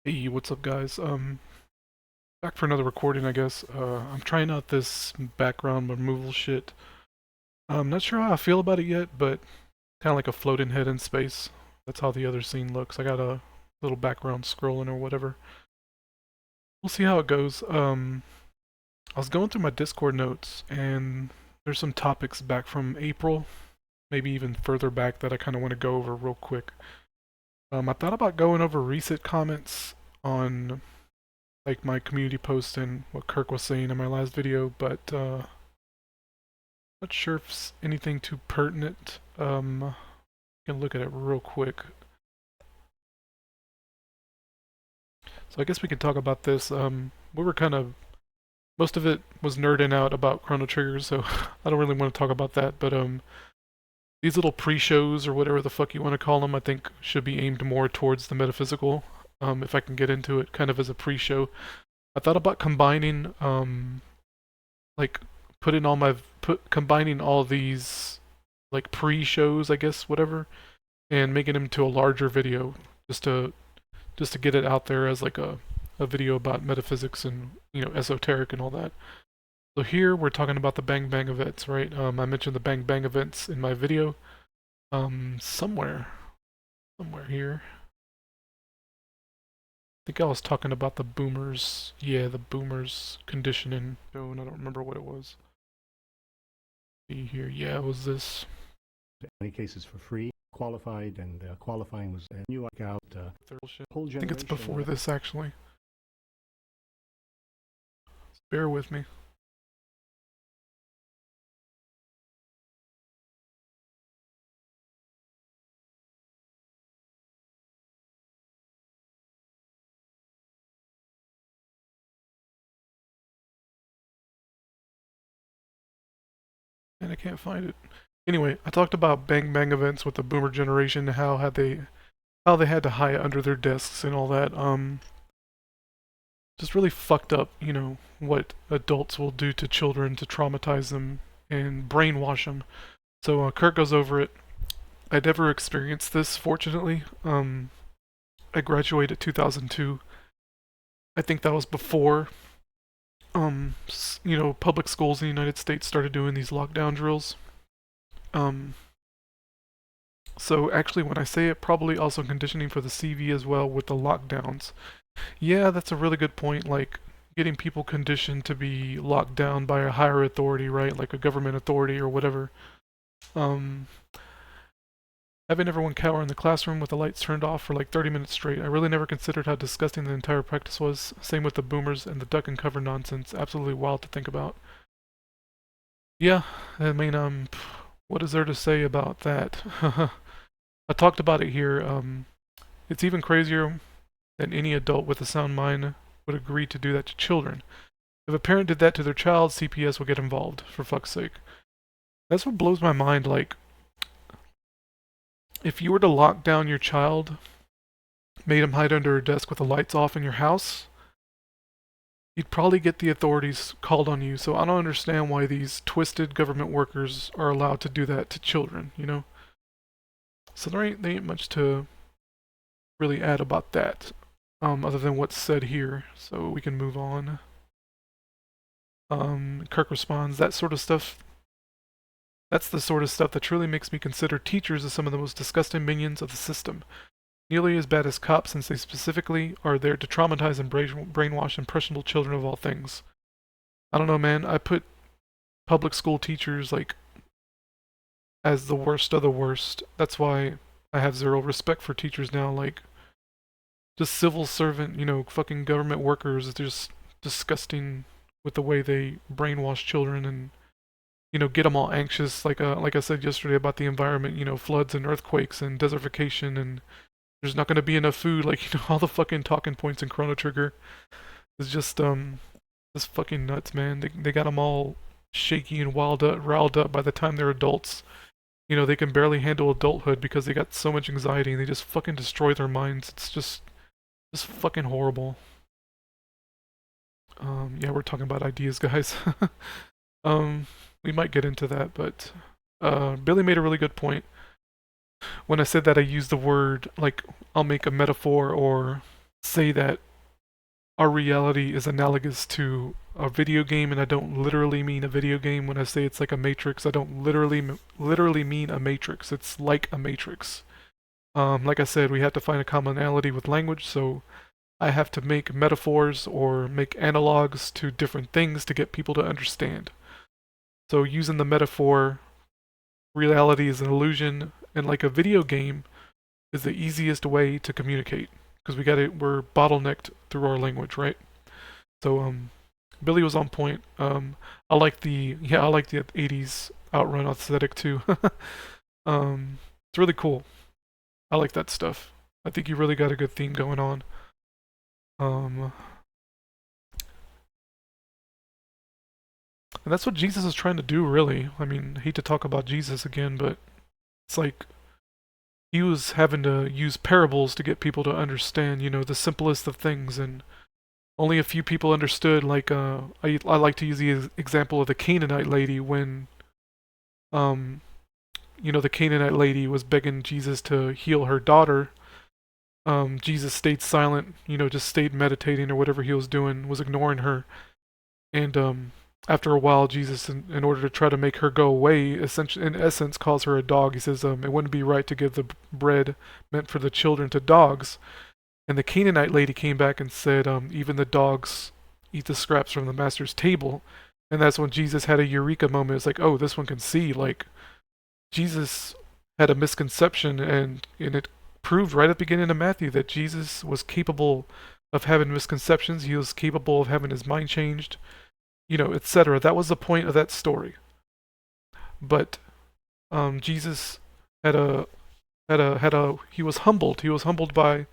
Hey, what's up guys? Back for another recording, I guess. I'm trying out this background removal shit. I'm not sure how I feel about it yet, but kind of like a floating head in space. That's how the other scene looks. I got a little background scrolling or whatever. We'll see how it goes. I was going through my Discord notes, and there's some topics back from April, maybe even further back that I kind of want to go over real quick. I thought about going over recent comments on like my community post and what Kirk was saying in my last video, but not sure if it's anything too pertinent. Can look at it real quick. So I guess we can talk about this. We were kind of most of it was nerding out about Chrono Trigger, so I don't really want to talk about that. But these little pre-shows or whatever the fuck you want to call them, I think should be aimed more towards the metaphysical. If I can get into it, kind of as a pre-show. I thought about combining like putting all my combining all these like pre-shows, I guess, whatever, and making them to a larger video just to get it out there as like a video about metaphysics and esoteric and all that. So here we're talking about the Bang Bang events, right? I mentioned the Bang Bang events in my video. Somewhere here. I think I was talking about the boomers. Yeah, the boomers conditioning. Oh, and I don't remember what it was. See here. Yeah, it was this. In many cases for free, qualified, and qualifying was a new out whole generation. I think it's before this actually. Bear with me. And I can't find it. Anyway, I talked about Bang Bang events with the boomer generation, how they had to hide under their desks and all that. Just really fucked up, what adults will do to children to traumatize them and brainwash them. So Kirk goes over it. I never experienced this, fortunately. I graduated 2002. I think that was before, public schools in the United States started doing these lockdown drills. Um, so actually, when I say it, probably also conditioning for the CV as well with the lockdowns. Yeah, that's a really good point. Like getting people conditioned to be locked down by a higher authority, right? Like a government authority or whatever. Um, Having everyone cower in the classroom with the lights turned off for like 30 minutes straight. I really never considered how disgusting the entire practice was. Same with the boomers and the duck and cover nonsense. Absolutely wild to think about. Yeah, I mean, what is there to say about that? I talked about it here. It's even crazier than any adult with a sound mind would agree to do that to children. If a parent did that to their child, CPS would get involved, for fuck's sake. That's what blows my mind, like, if you were to lock down your child, made him hide under a desk with the lights off in your house, you'd probably get the authorities called on you. So I don't understand why these twisted government workers are allowed to do that to children, So there ain't much to really add about that, other than what's said here. So we can move on. Kirk responds, that sort of stuff. That's the sort of stuff that truly makes me consider teachers as some of the most disgusting minions of the system. Nearly as bad as cops, since they specifically are there to traumatize and brainwash impressionable children of all things. I don't know, man. I put public school teachers, like, as the worst of the worst. That's why I have zero respect for teachers now. Like, just civil servant, fucking government workers. They're just disgusting with the way they brainwash children and get them all anxious, like I said yesterday about the environment, floods and earthquakes and desertification, and there's not going to be enough food, like all the fucking talking points in Chrono Trigger is just fucking nuts, man. They got them all shaky and riled up by the time they're adults. They can barely handle adulthood because they got so much anxiety and they just fucking destroy their minds. It's just fucking horrible. Yeah, we're talking about ideas, guys. We might get into that, but Billy made a really good point. When I said that I used the word, like, I'll make a metaphor or say that our reality is analogous to a video game, and I don't literally mean a video game when I say it's like a matrix. I don't literally mean a matrix. It's like a matrix. Like I said, we have to find a commonality with language, so I have to make metaphors or make analogs to different things to get people to understand. So using the metaphor, reality is an illusion, and like a video game is the easiest way to communicate because we're bottlenecked through our language, right? So Billy was on point. I like the 80s outrun aesthetic too. It's really cool. I like that stuff. I think you really got a good theme going on. Um, and that's what Jesus is trying to do, really. I mean, I hate to talk about Jesus again, but it's like he was having to use parables to get people to understand, the simplest of things, and only a few people understood. Like, I like to use the example of the Canaanite lady when, um, the Canaanite lady was begging Jesus to heal her daughter. Jesus stayed silent, just stayed meditating or whatever he was doing, was ignoring her. And after a while, Jesus, in order to try to make her go away, essentially, in essence, calls her a dog. He says, it wouldn't be right to give the bread meant for the children to dogs. And the Canaanite lady came back and said, even the dogs eat the scraps from the master's table. And that's when Jesus had a eureka moment. It's like, oh, this one can see. Like, Jesus had a misconception, and it proved right at the beginning of Matthew that Jesus was capable of having misconceptions. He was capable of having his mind changed, etc. That was the point of that story. But Jesus had he was humbled. He was humbled by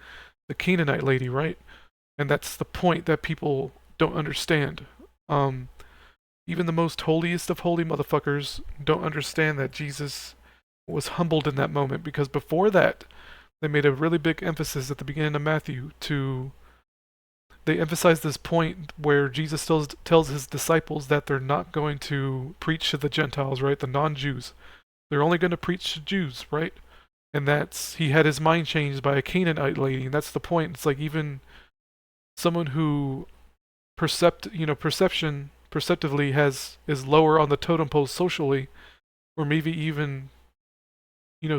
the Canaanite lady, right? And that's the point that people don't understand. Um, Even the most holiest of holy motherfuckers don't understand that Jesus was humbled in that moment because before that, they made a really big emphasis at the beginning of Matthew to they emphasize this point where Jesus tells his disciples that they're not going to preach to the Gentiles, right? The non-Jews. They're only going to preach to Jews, right? And that's he had his mind changed by a Canaanite lady, and that's the point. It's like even someone who perceptively is lower on the totem pole socially, or maybe even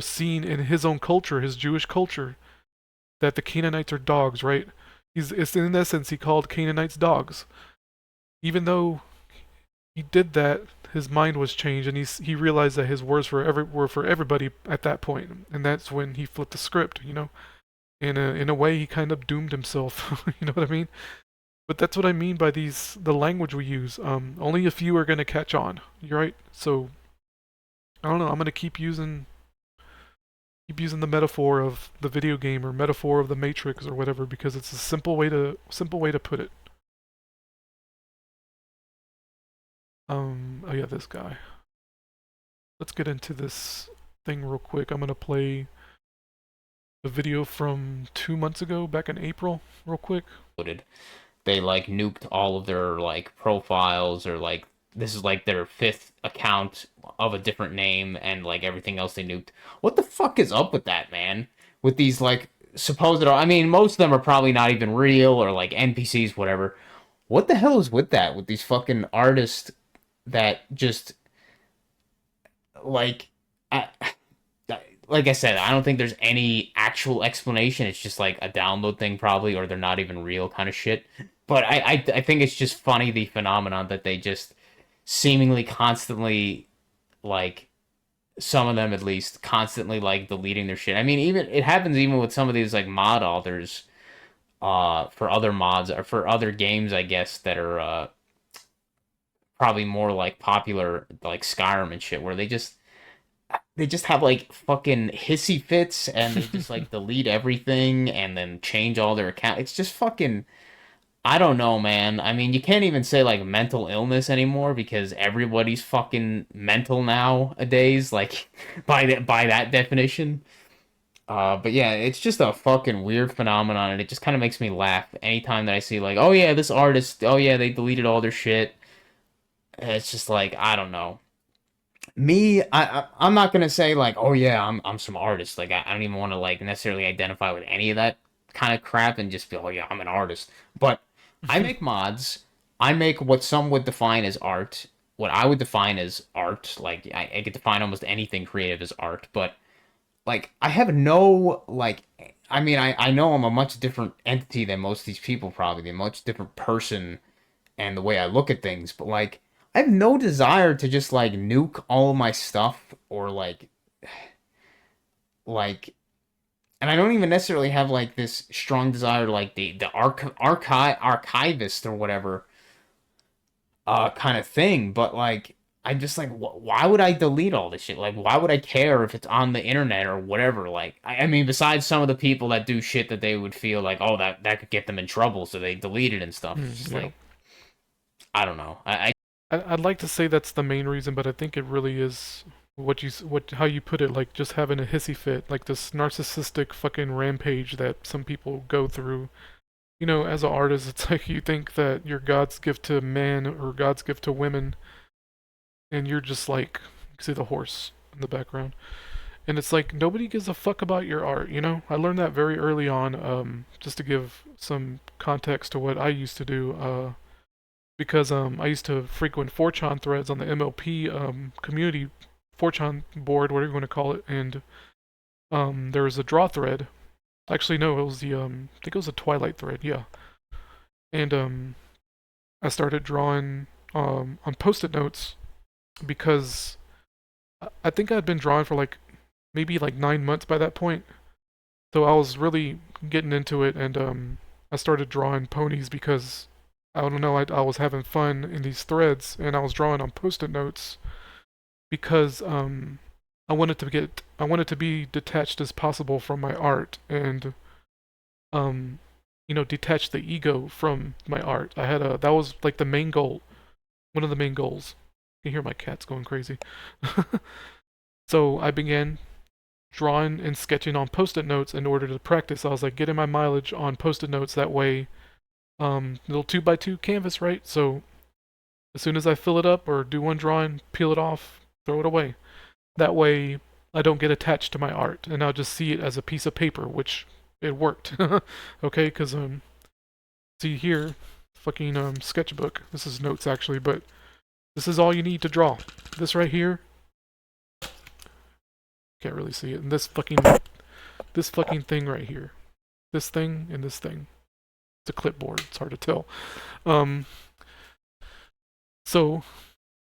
seen in his own culture, his Jewish culture, that the Canaanites are dogs, right? It's in essence he called Canaanites dogs, even though he did that. His mind was changed, and he realized that his words were for everybody at that point, and that's when he flipped the script. In a way, he kind of doomed himself. You know what I mean? But that's what I mean by the language we use. Only a few are gonna catch on. You're right. So I don't know. I'm gonna keep using the metaphor of the video game or metaphor of the Matrix or whatever because it's a simple way to put it. Oh yeah, this guy. Let's get into this thing real quick. I'm gonna play the video from 2 months ago, back in April, real quick. They like nuked all of their like profiles, or like this is like their fifth account of a different name, and like everything else they nuked. What the fuck is up with that, man? With these like supposed, I mean, most of them are probably not even real or like NPCs, whatever. What the hell is with that? With these fucking artists that just like I, like I said, I don't think there's any actual explanation. It's just like a download thing probably, or they're not even real kind of shit. But I think it's just funny, the phenomenon that they just seemingly constantly, like, some of them at least constantly like deleting their shit. I mean, even it happens even with some of these like mod authors for other mods or for other games, I guess, that are probably more like popular, like Skyrim and shit, where they just have like fucking hissy fits, and they just like delete everything and then change all their account. It's just fucking, I don't know, man. I mean, you can't even say like mental illness anymore because everybody's fucking mental nowadays, like by that definition. But yeah, it's just a fucking weird phenomenon, and it just kind of makes me laugh anytime that I see like, oh yeah, this artist, oh yeah, they deleted all their shit. It's just like, I don't know. I'm not gonna say like, oh yeah, I'm some artist. Like I don't even want to like necessarily identify with any of that kind of crap and just be like, oh yeah, I'm an artist. But I make mods. I make what some would define as art. What I would define as art. Like I could define almost anything creative as art. But like I have no like. I mean, I know I'm a much different entity than most of these people probably. A much different person and the way I look at things. But like I have no desire to just like nuke all my stuff or like and I don't even necessarily have like this strong desire to like the archivist or whatever kind of thing, but like I just like why would I delete all this shit? Like why would I care if it's on the internet or whatever? Like I mean besides some of the people that do shit that they would feel like oh that could get them in trouble so they delete it and stuff. It's just Yeah. like I don't know. I'd like to say that's the main reason, but I think it really is how you put it, like just having a hissy fit, like this narcissistic fucking rampage that some people go through. You know, as an artist, it's like you think that you're God's gift to men or God's gift to women, and you're just like, you can see the horse in the background. And it's like nobody gives a fuck about your art, you know? I learned that very early on, just to give some context to what I used to do, because I used to frequent 4chan threads on the MLP community 4chan board, whatever you want to call it, and there was a draw thread. Actually, no, it was the I think it was a Twilight thread, yeah. And I started drawing on post-it notes because I think I'd been drawing for like maybe like 9 months by that point. So I was really getting into it, and I started drawing ponies because I don't know, I was having fun in these threads, and I was drawing on post-it notes because I wanted to be detached as possible from my art and um you know detach the ego from my art. That was like the main goal, one of the main goals. You can hear my cats going crazy. So I began drawing and sketching on post-it notes in order to practice. I was like getting my mileage on post-it notes that way. Little 2x2 canvas, right? So as soon as I fill it up or do one drawing, peel it off, throw it away. That way I don't get attached to my art and I'll just see it as a piece of paper, which it worked. Okay, because see here, fucking sketchbook. This is notes actually, but this is all you need to draw. This right here, can't really see it. And this fucking thing right here. This thing and this thing. It's a clipboard. It's hard to tell. Um, so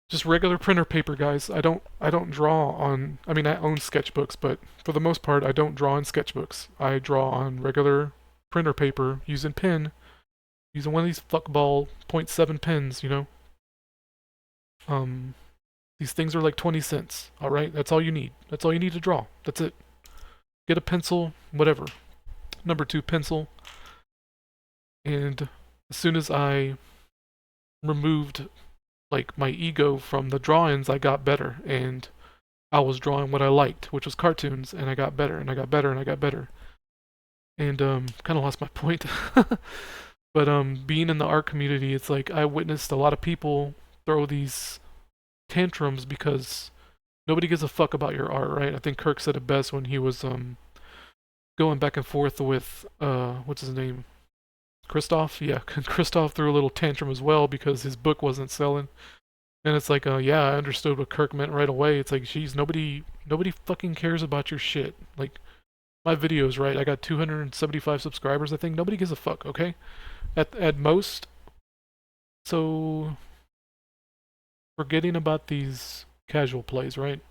just regular printer paper, guys. I don't draw on. I mean, I own sketchbooks, but for the most part, I don't draw on sketchbooks. I draw on regular printer paper using pen, using one of these fuckball .7 pens. You know. These things are like 20 cents. All right, that's all you need. That's all you need to draw. That's it. Get a pencil, whatever. Number 2 pencil. And as soon as I removed like my ego from the drawings, I got better, and I was drawing what I liked, which was cartoons, and I got better, and I got better, and I got better. And kind of lost my point. But being in the art community, it's like I witnessed a lot of people throw these tantrums because nobody gives a fuck about your art, right? I think Kirk said it best when he was going back and forth with what's his name? Christoph? Yeah, Christoph threw a little tantrum as well because his book wasn't selling. And it's like, yeah, I understood what Kirk meant right away. It's like, geez, nobody fucking cares about your shit. Like, my videos, right? I got 275 subscribers, I think. Nobody gives a fuck, okay? At most. So, forgetting about these casual plays, right?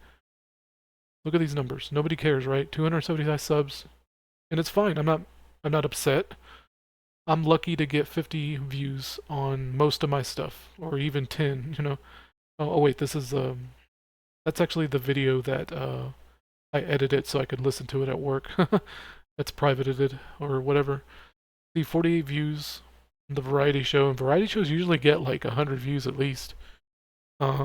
Look at these numbers. Nobody cares, right? 275 subs. And it's fine. I'm not upset. I'm lucky to get 50 views on most of my stuff, or even 10, you know. Oh wait, this is that's actually the video that I edited so I could listen to it at work. That's privated or whatever. See, 48 views on the variety show, and variety shows usually get like 100 views at least. But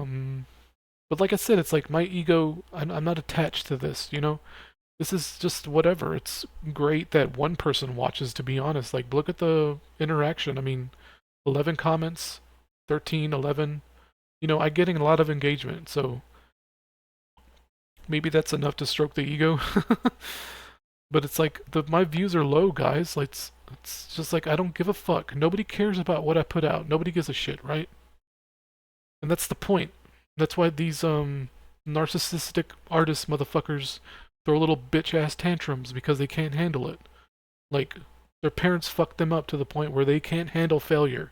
like I said, it's like my ego. I'm not attached to this, you know. This is just whatever. It's great that one person watches, to be honest. Like, look at the interaction. I mean, 11 comments, 13, 11. You know, I'm getting a lot of engagement, so maybe that's enough to stroke the ego. But it's like my views are low, guys. Like it's just like I don't give a fuck. Nobody cares about what I put out. Nobody gives a shit, right? And that's the point. That's why these narcissistic artist motherfuckers throw little bitch ass tantrums because they can't handle it. Like their parents fucked them up to the point where they can't handle failure.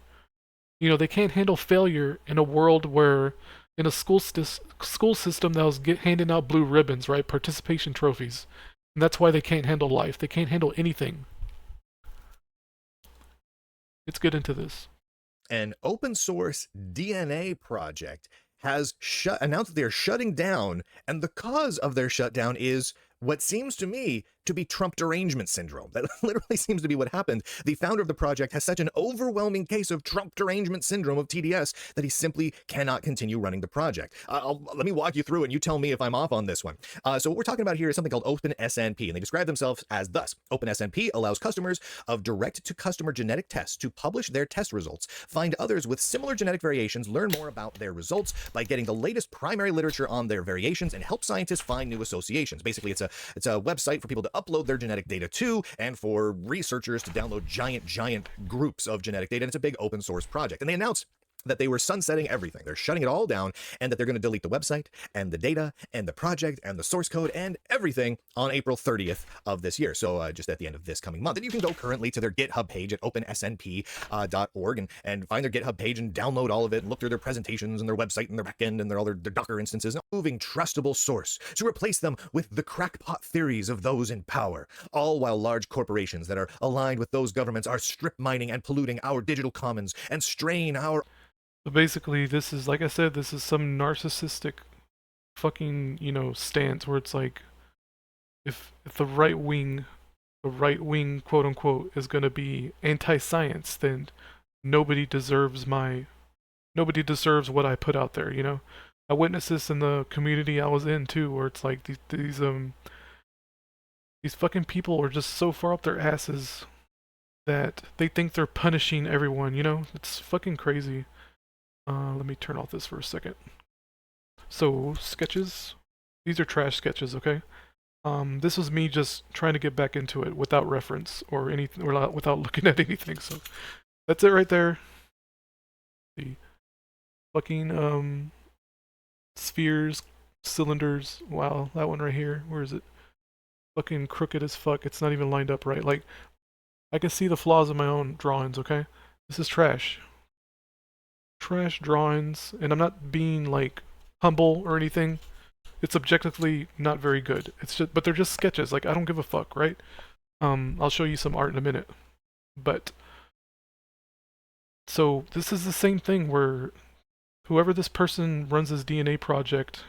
You know, they can't handle failure in a world where in a school system that was handing out blue ribbons, right? Participation trophies. And that's why they can't handle life. They can't handle anything. Let's get into this. An open source DNA project has announced that they're shutting down, and the cause of their shutdown is what seems to me to be Trump derangement syndrome. That literally seems to be what happened. The founder of the project has such an overwhelming case of Trump derangement syndrome of TDS that he simply cannot continue running the project. Let me walk you through and you tell me if I'm off on this one. So what we're talking about here is something called OpenSNP, and they describe themselves as thus. OpenSNP allows customers of direct-to-customer genetic tests to publish their test results, find others with similar genetic variations, learn more about their results by getting the latest primary literature on their variations, and help scientists find new associations. Basically, it's a website for people to upload their genetic data to, and for researchers to download giant groups of genetic data. And it's a big open source project. And they announced that they were sunsetting everything. They're shutting it all down, and that they're going to delete the website and the data and the project and the source code and everything on April 30th of this year. So just at the end of this coming month. And you can go currently to their GitHub page at opensnp.org and find their GitHub page and download all of it and look through their presentations and their website and their backend and all their Docker instances. Moving trustable source to replace them with the crackpot theories of those in power, all while large corporations that are aligned with those governments are strip mining and polluting our digital commons and strain our... So basically, this is, like I said, this is some narcissistic fucking, stance where it's like, if the right wing, quote unquote, is gonna be anti-science, then nobody deserves what I put out there, I witnessed this in the community I was in too, where it's like these fucking people are just so far up their asses that they think they're punishing everyone, It's fucking crazy. Let me turn off this for a second. So, sketches. These are trash sketches, okay? This was me just trying to get back into it without reference or anything, or without looking at anything, so that's it right there. The fucking, spheres, cylinders. Wow, that one right here. Where is it? Fucking crooked as fuck. It's not even lined up right. Like, I can see the flaws in my own drawings, okay? This is trash. Trash drawings, and I'm not being like humble or anything. It's objectively not very good. It's just, but they're just sketches. Like, I don't give a fuck, right? I'll show you some art in a minute. But so this is the same thing where whoever this person runs his DNA project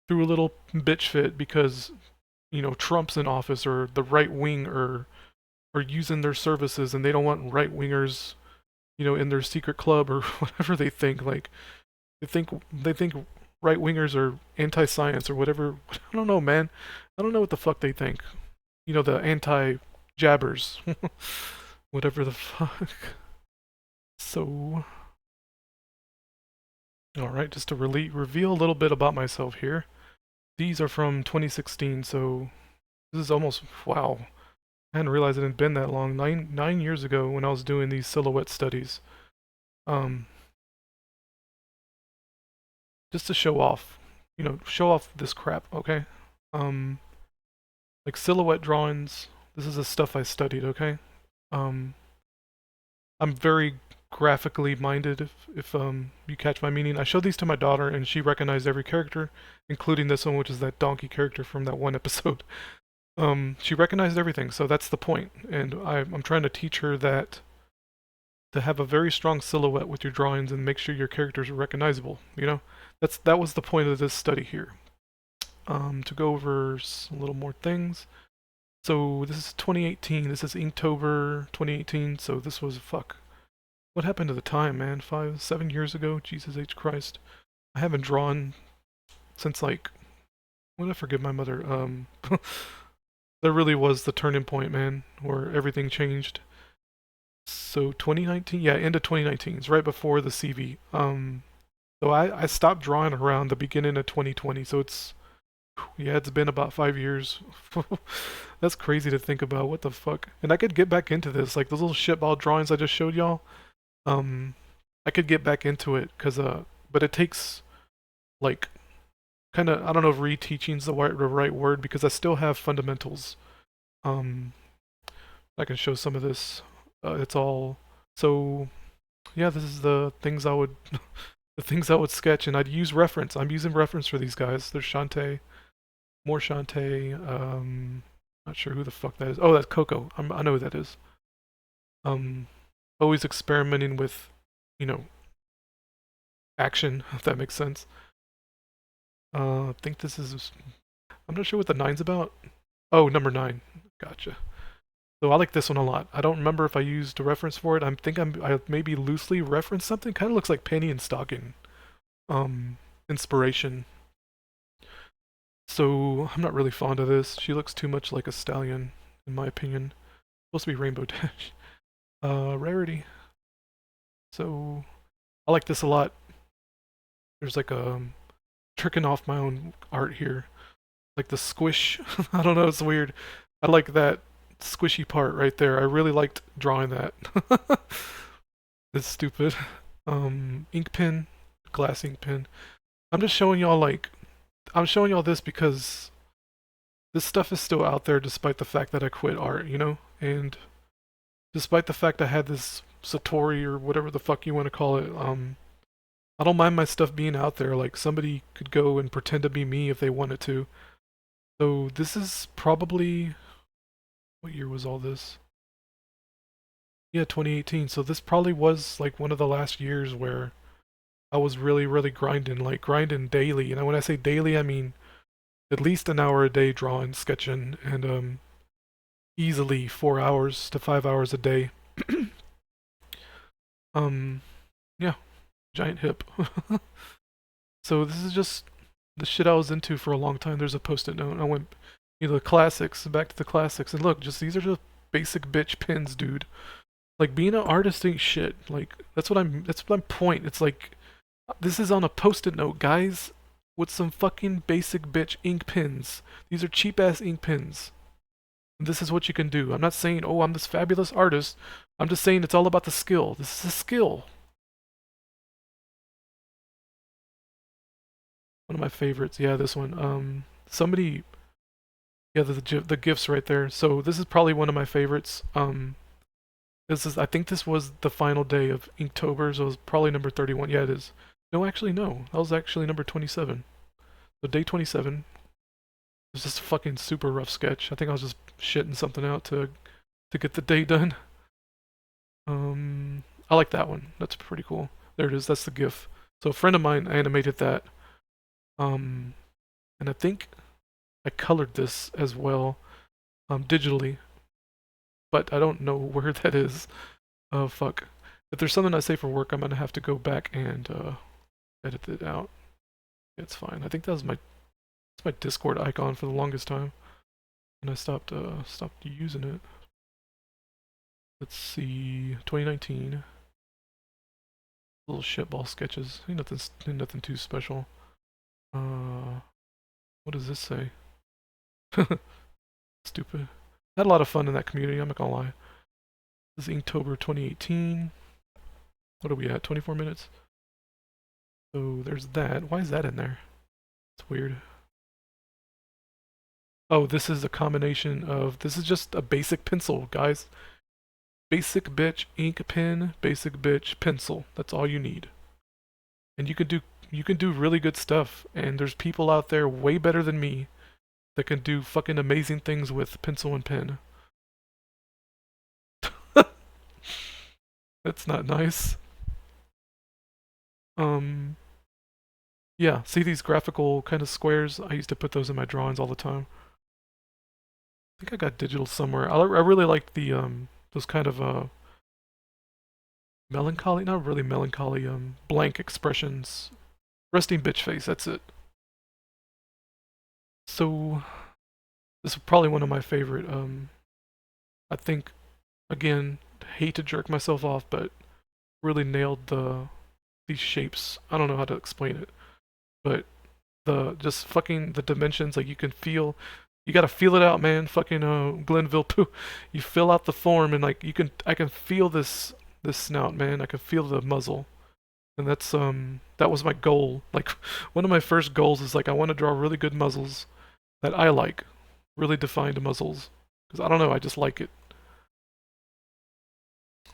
threw a little bitch fit because Trump's in office or the right wing are using their services and they don't want right wingers in their secret club or whatever they think. Like, they think right wingers are anti-science or whatever. I don't know, man. I don't know what the fuck they think. The anti-jabbers, whatever the fuck. So, all right, just to reveal a little bit about myself here. These are from 2016, so this is almost, wow. I hadn't realized it had been that long. Nine years ago when I was doing these silhouette studies. Just to show off, show off this crap, okay? Like silhouette drawings, this is the stuff I studied, okay? I'm very graphically minded, if you catch my meaning. I showed these to my daughter and she recognized every character, including this one, which is that donkey character from that one episode. She recognized everything, so that's the point. And I'm trying to teach her that to have a very strong silhouette with your drawings and make sure your characters are recognizable, That was the point of this study here. To go over a little more things. So this is 2018, this is Inktober 2018, so this was, fuck. What happened to the time, man? 7 years ago? Jesus H. Christ. I haven't drawn since, like, when I forgive my mother, That really was the turning point, man, where everything changed. So 2019, yeah, end of 2019. It's right before the CV. So I stopped drawing around the beginning of 2020. So it's Yeah, it's been about 5 years. That's crazy to think about. What the fuck? And I could get back into this, like those little shitball drawings I just showed y'all. Um, I could get back into it, but it takes like kind of, I don't know if reteaching's the right word, because I still have fundamentals. Um, I can show some of this. It's all so. Yeah, this is the things I would the things I would sketch, and I'd use reference. I'm using reference for these guys. There's Shantae, more Shantae. Not sure who the fuck that is. Oh, that's Coco. I know who that is. Um, always experimenting with, you know, action, if that makes sense. I think this is. I'm not sure what the nine's about. Oh, number 9. Gotcha. So I like this one a lot. I don't remember if I used a reference for it. I maybe loosely referenced something. Kind of looks like Penny and Stocking. Inspiration. So I'm not really fond of this. She looks too much like a stallion, in my opinion. Supposed to be Rainbow Dash. Rarity. So I like this a lot. There's like a tricking off my own art here. Like the squish. I don't know, it's weird. I like that squishy part right there. I really liked drawing that. It's stupid. Ink pen, glass ink pen. I'm just showing y'all I'm showing y'all this because this stuff is still out there despite the fact that I quit art, you know? And despite the fact I had this Satori or whatever the fuck you want to call it, I don't mind my stuff being out there. Like somebody could go and pretend to be me if they wanted to. So this is probably, what year was all this? Yeah, 2018. So this probably was like one of the last years where I was really, really grinding, like grinding daily. And when I say daily, I mean at least an hour a day drawing, sketching, and easily 4 hours to 5 hours a day. um, yeah, giant hip. So this is just the shit I was into for a long time. There's a post-it note. I went, the classics, back to the classics, and look, just these are just basic bitch pins, dude. Like being an artist ain't shit. Like that's my point. It's like this is on a post-it note, guys, with some fucking basic bitch ink pens. These are cheap ass ink pens. This is what you can do. I'm not saying, oh, I'm this fabulous artist. I'm just saying it's all about the skill. This is a skill. One of my favorites. Yeah, this one. Yeah, the gifts right there. So this is probably one of my favorites. I think this was the final day of Inktober, so it was probably number 31. Yeah, it is. No, actually, no. That was actually number 27. So day 27. It was just a fucking super rough sketch. I think I was just shitting something out to get the day done. I like that one. That's pretty cool. There it is. That's the GIF. So a friend of mine animated that. And I think I colored this as well, digitally. But I don't know where that is. Oh fuck. If there's something I say for work, I'm gonna have to go back and edit it out. It's fine. I think that's my Discord icon for the longest time, and I stopped using it. Let's see, 2019. Little shitball sketches. Ain't nothing too special. What does this say? Stupid. Had a lot of fun in that community. I'm not gonna lie. This is Inktober 2018. What are we at? 24 minutes. So there's that. Why is that in there? It's weird. Oh, this is a combination of, this is just a basic pencil, guys. Basic bitch ink pen, basic bitch pencil. That's all you need. And you can do really good stuff, and there's people out there way better than me that can do fucking amazing things with pencil and pen. That's not nice. Yeah, see these graphical kind of squares? I used to put those in my drawings all the time. I think I got digital somewhere. I really liked the those kind of melancholy, not really melancholy, blank expressions. Resting bitch face, that's it. So this is probably one of my favorite, I think, again, hate to jerk myself off, but really nailed these shapes. I don't know how to explain it, but just fucking the dimensions. Like you can feel, you gotta feel it out, man. Fucking Glenville poo. You fill out the form and like I can feel this snout, man. I can feel the muzzle. And that was my goal. Like one of my first goals is like I want to draw really good muzzles that I like, really defined muzzles. Because I don't know, I just like it.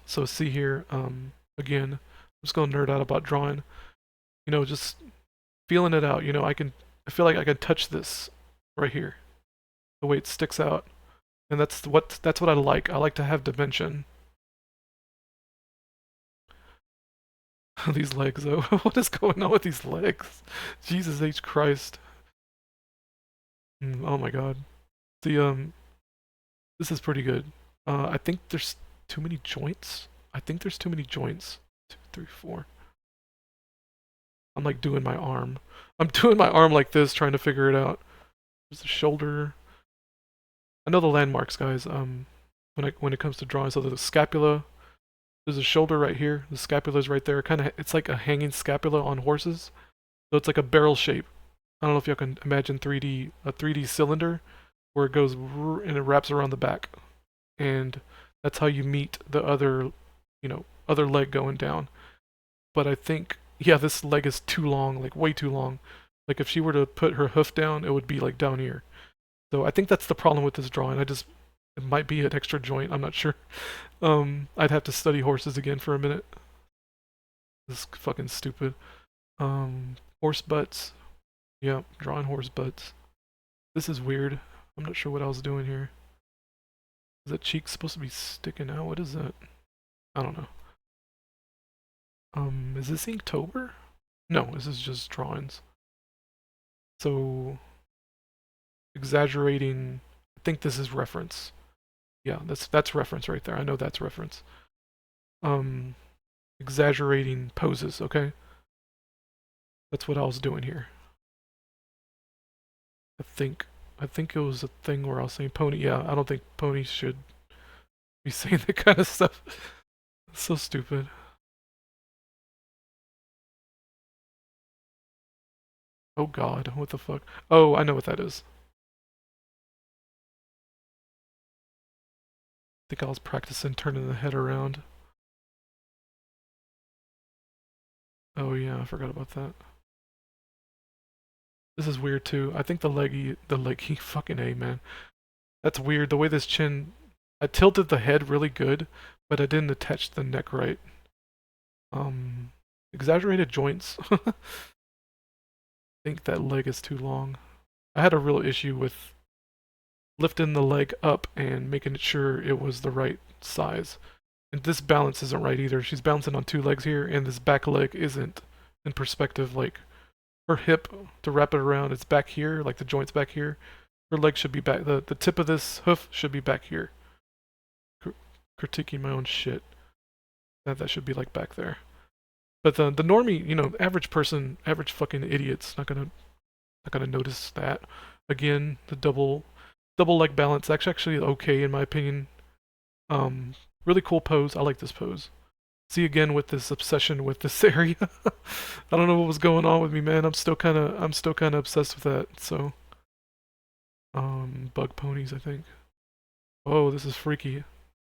So see here, again, I'm just gonna nerd out about drawing. You know, just feeling it out. You know, I feel like I can touch this right here, the way it sticks out, and that's what I like. I like to have dimension. These legs, though. What is going on with these legs? Jesus H. Christ. Oh my God. This is pretty good. I think there's too many joints. I think there's too many joints. 2, 3, 4. I'm like doing my arm. I'm doing my arm like this, trying to figure it out. There's the shoulder. I know the landmarks, guys. When it comes to drawing, so the scapula. There's a shoulder right here. The scapula's right there. It's like a hanging scapula on horses. So it's like a barrel shape. I don't know if y'all can imagine a 3D cylinder where it goes and it wraps around the back. And that's how you meet the other, other leg going down. But I think, yeah, this leg is too long, like way too long. Like if she were to put her hoof down, it would be like down here. So I think that's the problem with this drawing. It might be an extra joint, I'm not sure. I'd have to study horses again for a minute. This is fucking stupid. Horse butts. Yeah, drawing horse butts. This is weird. I'm not sure what I was doing here. Is that cheek supposed to be sticking out? What is that? I don't know. Is this Inktober? No, this is just drawings. So, exaggerating. I think this is reference. Yeah, that's reference right there. I know that's reference. Exaggerating poses, okay? That's what I was doing here. I think it was a thing where I was saying pony. Yeah, I don't think ponies should be saying that kind of stuff. It's so stupid. Oh God, what the fuck? Oh, I know what that is. I think I was practicing turning the head around. Oh yeah, I forgot about that. This is weird too. I think the leggy, fucking A, man. That's weird. The way this chin, I tilted the head really good, but I didn't attach the neck right. Exaggerated joints. I think that leg is too long. I had a real issue with lifting the leg up and making sure it was the right size. And this balance isn't right either. She's balancing on 2 legs here, and this back leg isn't in perspective. Like, her hip, to wrap it around, it's back here, like the joint's back here. Her leg should be back, the tip of this hoof should be back here. Critiquing my own shit. That should be like back there. But the normie, average person, average fucking idiot's not gonna notice that. Again, the double leg balance, that's actually okay in my opinion. Really cool pose. I like this pose. See, again, with this obsession with this area. I don't know what was going on with me, man. I'm still kind of obsessed with that. So, bug ponies, I think. Oh, this is freaky.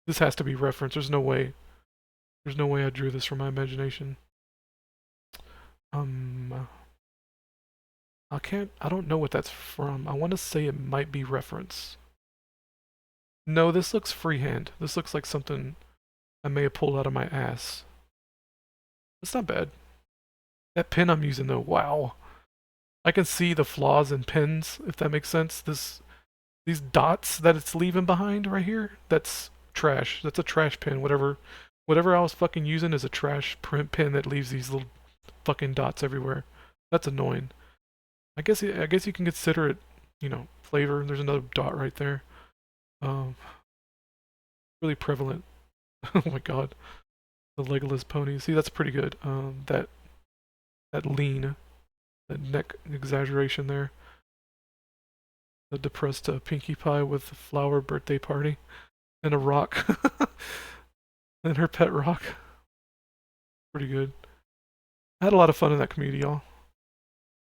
This has to be reference. There's no way I drew this from my imagination. I don't know what that's from. I want to say it might be reference. No, this looks freehand. This looks like something I may have pulled out of my ass. That's not bad. That pen I'm using though, wow. I can see the flaws in pens, if that makes sense. These dots that it's leaving behind right here, that's trash. That's a trash pen. Whatever I was fucking using is a trash print pen that leaves these little fucking dots everywhere. That's annoying. I guess you can consider it, flavor. There's another dot right there. Really prevalent. Oh my God, the legless pony. See, that's pretty good. That lean, that neck exaggeration there. The depressed Pinkie Pie with a flower birthday party and a rock, and her pet rock. Pretty good. I had a lot of fun in that community, y'all.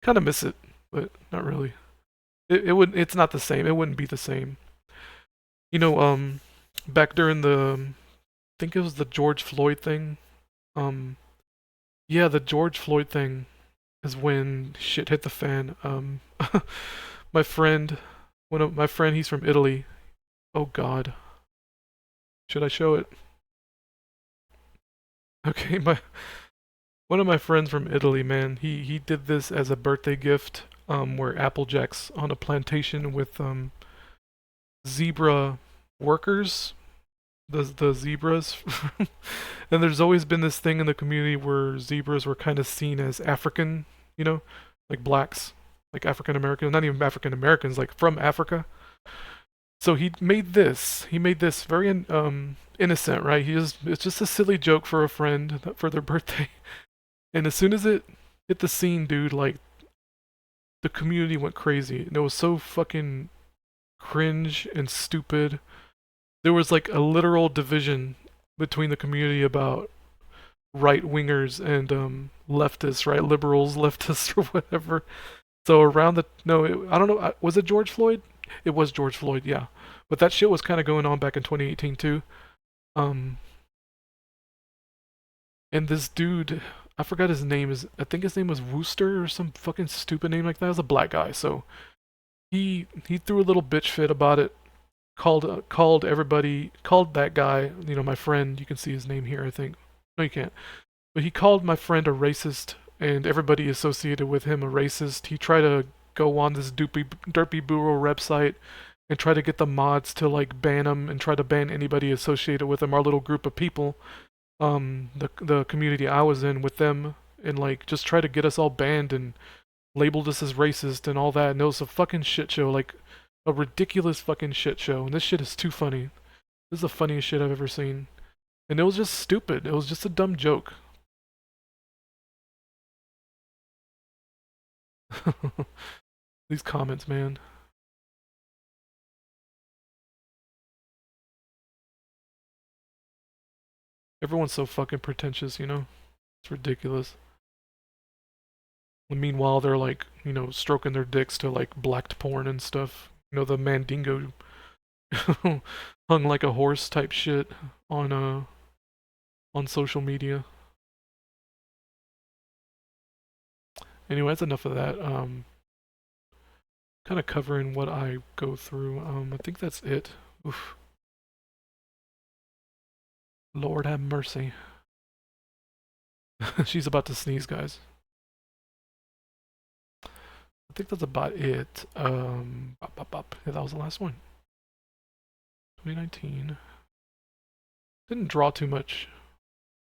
Kind of miss it. but not really. It would. It's not the same. It wouldn't be the same. You know, back during the, I think it was the George Floyd thing. Um, yeah, the George Floyd thing is when shit hit the fan. My friend, one of my friend, he's from Italy. Oh God, should I show it? Okay, my one of my friends from Italy, man, he did this as a birthday gift. Where Applejack's on a plantation with zebra workers, the zebras. And there's always been this thing in the community where zebras were kind of seen as African, you know, like blacks, like African Americans, not even African Americans, like from Africa. So he made this. He made this very innocent, right? It's just a silly joke for a friend for their birthday. And as soon as it hit the scene, dude, like the community went crazy. And it was so fucking cringe and stupid. There was like a literal division between the community about right wingers and leftists, right? Liberals, leftists, or whatever. So around the I don't know. Was it George Floyd? It was George Floyd, yeah. But that shit was kind of going on back in 2018 too. Um, and this dude, I forgot his name. I think his name was Wooster or some fucking stupid name like that. It was a black guy, so he threw a little bitch fit about it. Called everybody, called that guy, you know, my friend. You can see his name here, I think. No, you can't. But he called my friend a racist, and everybody associated with him a racist. He tried to go on this derpy bureau website and try to get the mods to like ban him and try to ban anybody associated with him. Our little group of people, the community I was in with them, and like just try to get us all banned and labeled us as racist and all that. And it was a fucking shit show, like a ridiculous fucking shit show. And this shit is too funny. This is the funniest shit I've ever seen. And it was just stupid. It was just a dumb joke. These comments, man. Everyone's so fucking pretentious, you know? It's ridiculous. And meanwhile, they're like, you know, stroking their dicks to like blacked porn and stuff. You know, the Mandingo hung like a horse type shit on social media. Anyway, that's enough of that. Kind of covering what I go through. I think that's it. Oof. Lord have mercy. She's about to sneeze, guys. I think that's about it. Yeah, that was the last one. 2019. Didn't draw too much.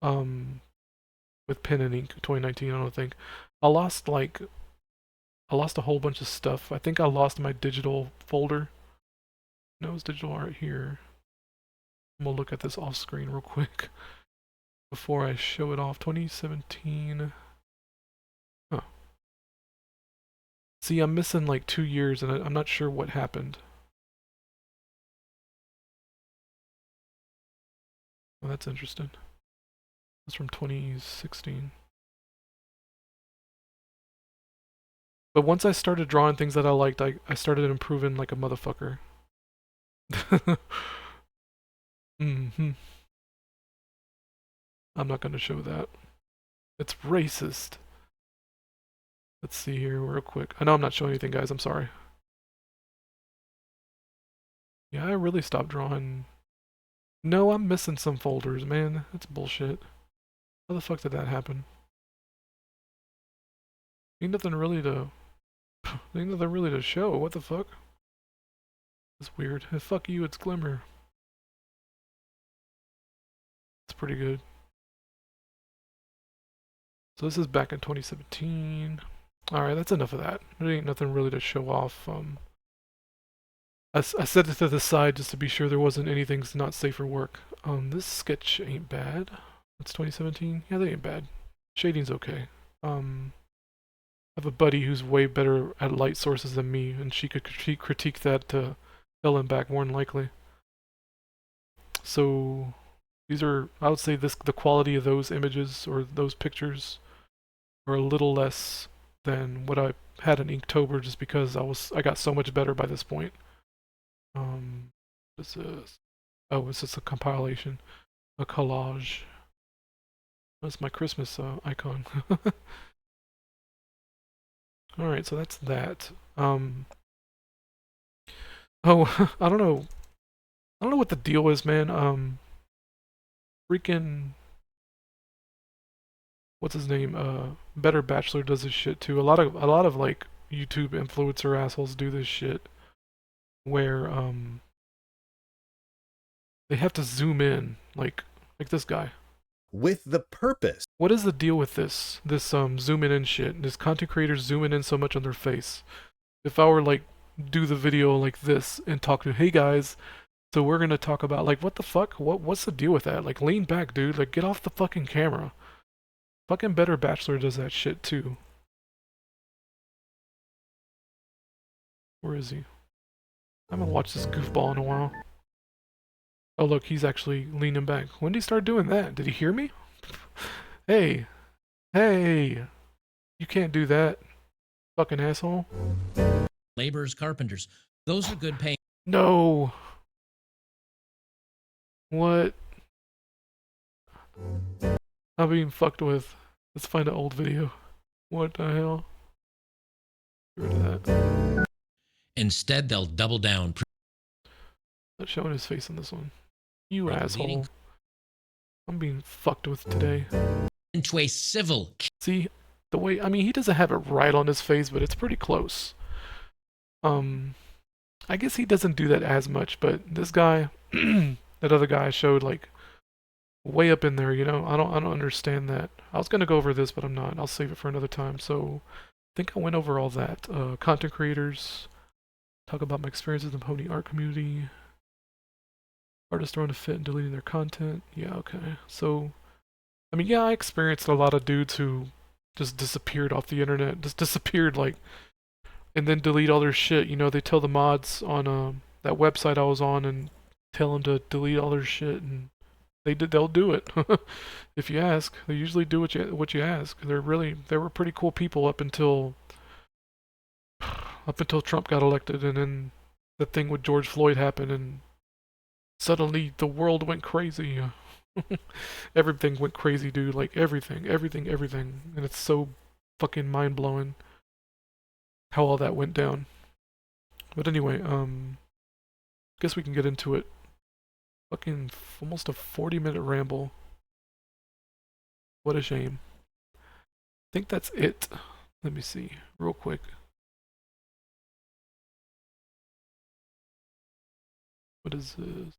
With pen and ink. 2019, I don't think. I lost a whole bunch of stuff. I think I lost my digital folder. No, it's digital art here. I'm gonna look at this off screen real quick before I show it off. 2017. Huh. See, I'm missing like 2 years and I'm not sure what happened. Oh, that's interesting. That's from 2016. But once I started drawing things that I liked, I started improving like a motherfucker. Mm-hmm. I'm not gonna show that. It's racist. Let's see here real quick. I know I'm not showing anything, guys. I'm sorry. Yeah, I really stopped drawing. No, I'm missing some folders, man. That's bullshit. How the fuck did that happen? Ain't nothing really to... Ain't nothing really to show. What the fuck? That's weird. Hey, fuck you, it's Glimmer. It's pretty good. So this is back in 2017. Alright, that's enough of that. There ain't nothing really to show off. I set it to the side just to be sure there wasn't anything not safe for work. This sketch ain't bad. It's 2017. Yeah, that ain't bad. Shading's okay. I have a buddy who's way better at light sources than me, and she could critique that to hell and back more than likely. So these are, I would say, the quality of those images or those pictures are a little less than what I had an Inktober just because I got so much better by this point. What's this? Oh, it's just a compilation, a collage. That's my Christmas icon. All right, so that's that. Oh, I don't know. I don't know what the deal is, man. Freaking, what's his name? Better Bachelor does this shit too. A lot of like YouTube influencer assholes do this shit where they have to zoom in like this guy. With the purpose. What is the deal with this zooming in shit? This content creators zooming in so much on their face. If I were like do the video like this and talk to, hey guys, so we're gonna talk about like what the fuck? What's the deal with that? Like lean back, dude. Like get off the fucking camera. Fucking Better Bachelor does that shit too. Where is he? I haven't watched this goofball in a while. Oh look, he's actually leaning back. When did he start doing that? Did he hear me? Hey. Hey. You can't do that. Fucking asshole. Laborers, carpenters. Those are good paying. No. What? I'm being fucked with. Let's find an old video. What the hell? Get rid of that. Instead, they'll double down. Not showing his face in this one. You Right, asshole. meeting. I'm being fucked with today. Into a civil. See, the way, I mean, he doesn't have it right on his face, but it's pretty close. I guess he doesn't do that as much, but this guy, that other guy showed like way up in there, you know? I don't understand that. I was gonna go over this, but I'm not. I'll save it for another time. So I think I went over all that. Content creators, talk about my experiences in the pony art community. Artists throwing a fit and deleting their content. Yeah, okay. So, I mean, yeah, I experienced a lot of dudes who just disappeared off the internet. Just disappeared, like, and then delete all their shit. You know, they tell the mods on that website I was on and tell them to delete all their shit, and they'll do it. If you ask, they usually do what you ask. They were pretty cool people up until Trump got elected, and then the thing with George Floyd happened, and suddenly the world went crazy. Everything went crazy, dude. Like everything. And it's so fucking mind-blowing how all that went down. But anyway, guess we can get into it. Fucking almost a 40-minute ramble. What a shame. I think that's it. Let me see, real quick. What is this?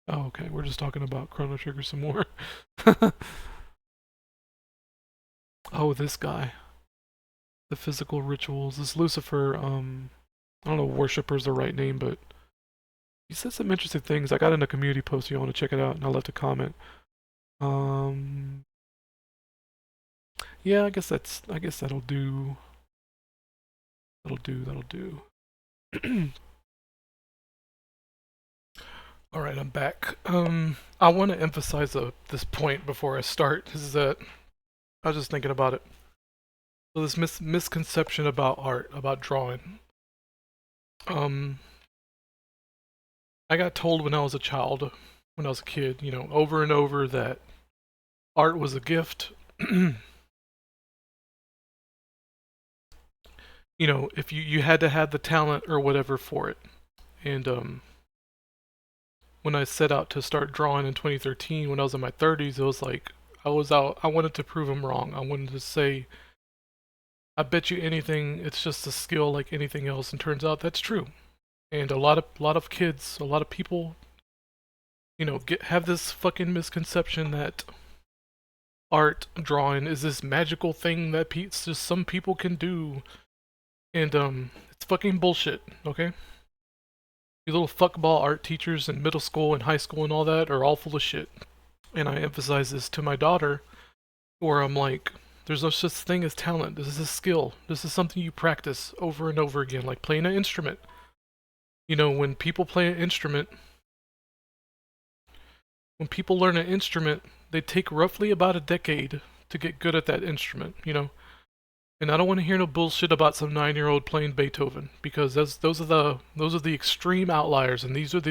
Oh, okay, we're just talking about Chrono Trigger some more. Oh, this guy. The physical rituals. This Lucifer, I don't know if worshipper's the right name, but he said some interesting things. I got in a community post, you want to check it out, and I left a comment. Yeah, I guess that'll do. That'll do. Alright, I'm back. I want to emphasize this point before I start, is that I was just thinking about it. So this misconception about art, about drawing. I got told when I was a child, when I was a kid, you know, over and over that art was a gift. You know, if you had to have the talent or whatever for it. And when I set out to start drawing in 2013, when I was in my 30s, it was like I wanted to prove them wrong. I wanted to say, I bet you anything, it's just a skill like anything else. And turns out that's true. And a lot of kids, a lot of people, you know, have this fucking misconception that art, drawing is this magical thing that just some people can do. And it's fucking bullshit, okay? You little fuckball art teachers in middle school and high school and all that are all full of shit. And I emphasize this to my daughter, where I'm like, there's no such thing as talent. This is a skill. This is something you practice over and over again, like playing an instrument. You know, when people play an instrument, when people learn an instrument, they take roughly about a decade to get good at that instrument, you know? And I don't want to hear no bullshit about some 9-year-old playing Beethoven, because those are the extreme outliers, and these are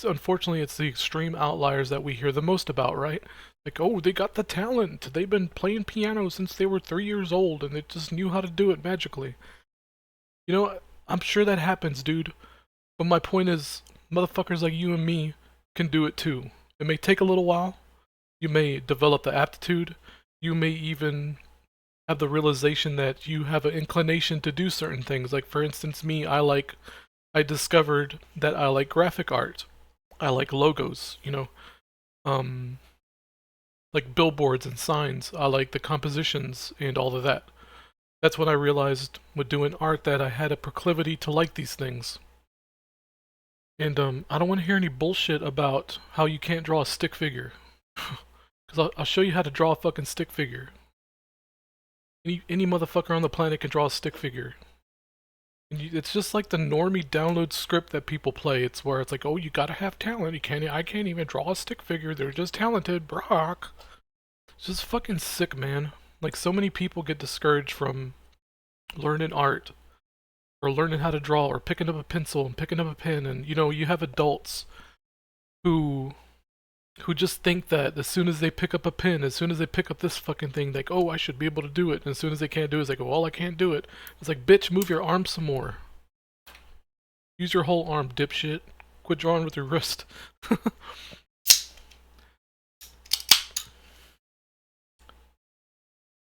unfortunately it's the extreme outliers that we hear the most about, right? Like, oh, they got the talent. They've been playing piano since they were 3 years old, and they just knew how to do it magically. You know, I'm sure that happens, dude. But my point is, motherfuckers like you and me can do it too. It may take a little while. You may develop the aptitude. You may even have the realization that you have an inclination to do certain things. Like, for instance, me, I discovered that I like graphic art. I like logos, you know, like billboards and signs. I like the compositions and all of that. That's when I realized with doing art that I had a proclivity to like these things. And I don't want to hear any bullshit about how you can't draw a stick figure. Because I'll show you how to draw a fucking stick figure. Any motherfucker on the planet can draw a stick figure. And it's just like the normie download script that people play. It's where it's like, oh, you gotta have talent. I can't even draw a stick figure. They're just talented, Brock. It's just fucking sick, man. Like, so many people get discouraged from learning art, or learning how to draw, or picking up a pencil and picking up a pen. And, you know, you have adults who just think that as soon as they pick up a pen, as soon as they pick up this fucking thing, like, oh, I should be able to do it. And as soon as they can't do it, it's like, well, I can't do it. It's like, bitch, move your arm some more. Use your whole arm, dipshit. Quit drawing with your wrist. I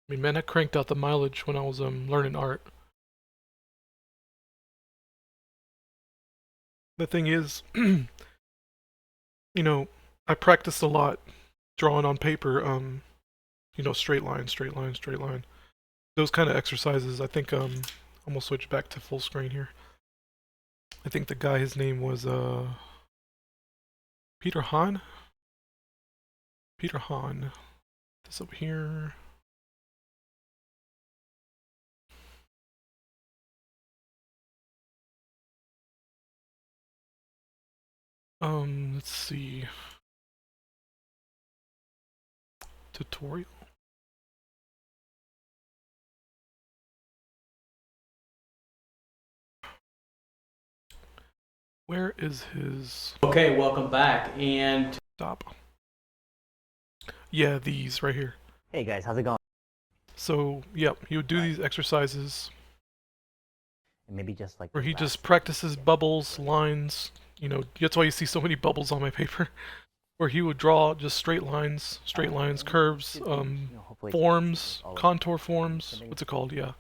mean, man, I cranked out the mileage when I was learning art. The thing is, you know, I practiced a lot drawing on paper, you know, straight line, straight line, straight line. Those kind of exercises. I think I'm gonna switch back to full screen here. I think the guy, his name was Peter Hahn. Peter Hahn. This over here. Let's see. Tutorial. Where is his... Okay, welcome back, and... Stop. Yeah, these right here. Hey guys, how's it going? So, yep, he would do these exercises And maybe just like where he just practices bubbles, lines, you know, that's why you see so many bubbles on my paper. Where he would draw just straight lines, curves, forms, contour forms, what's it called, yeah.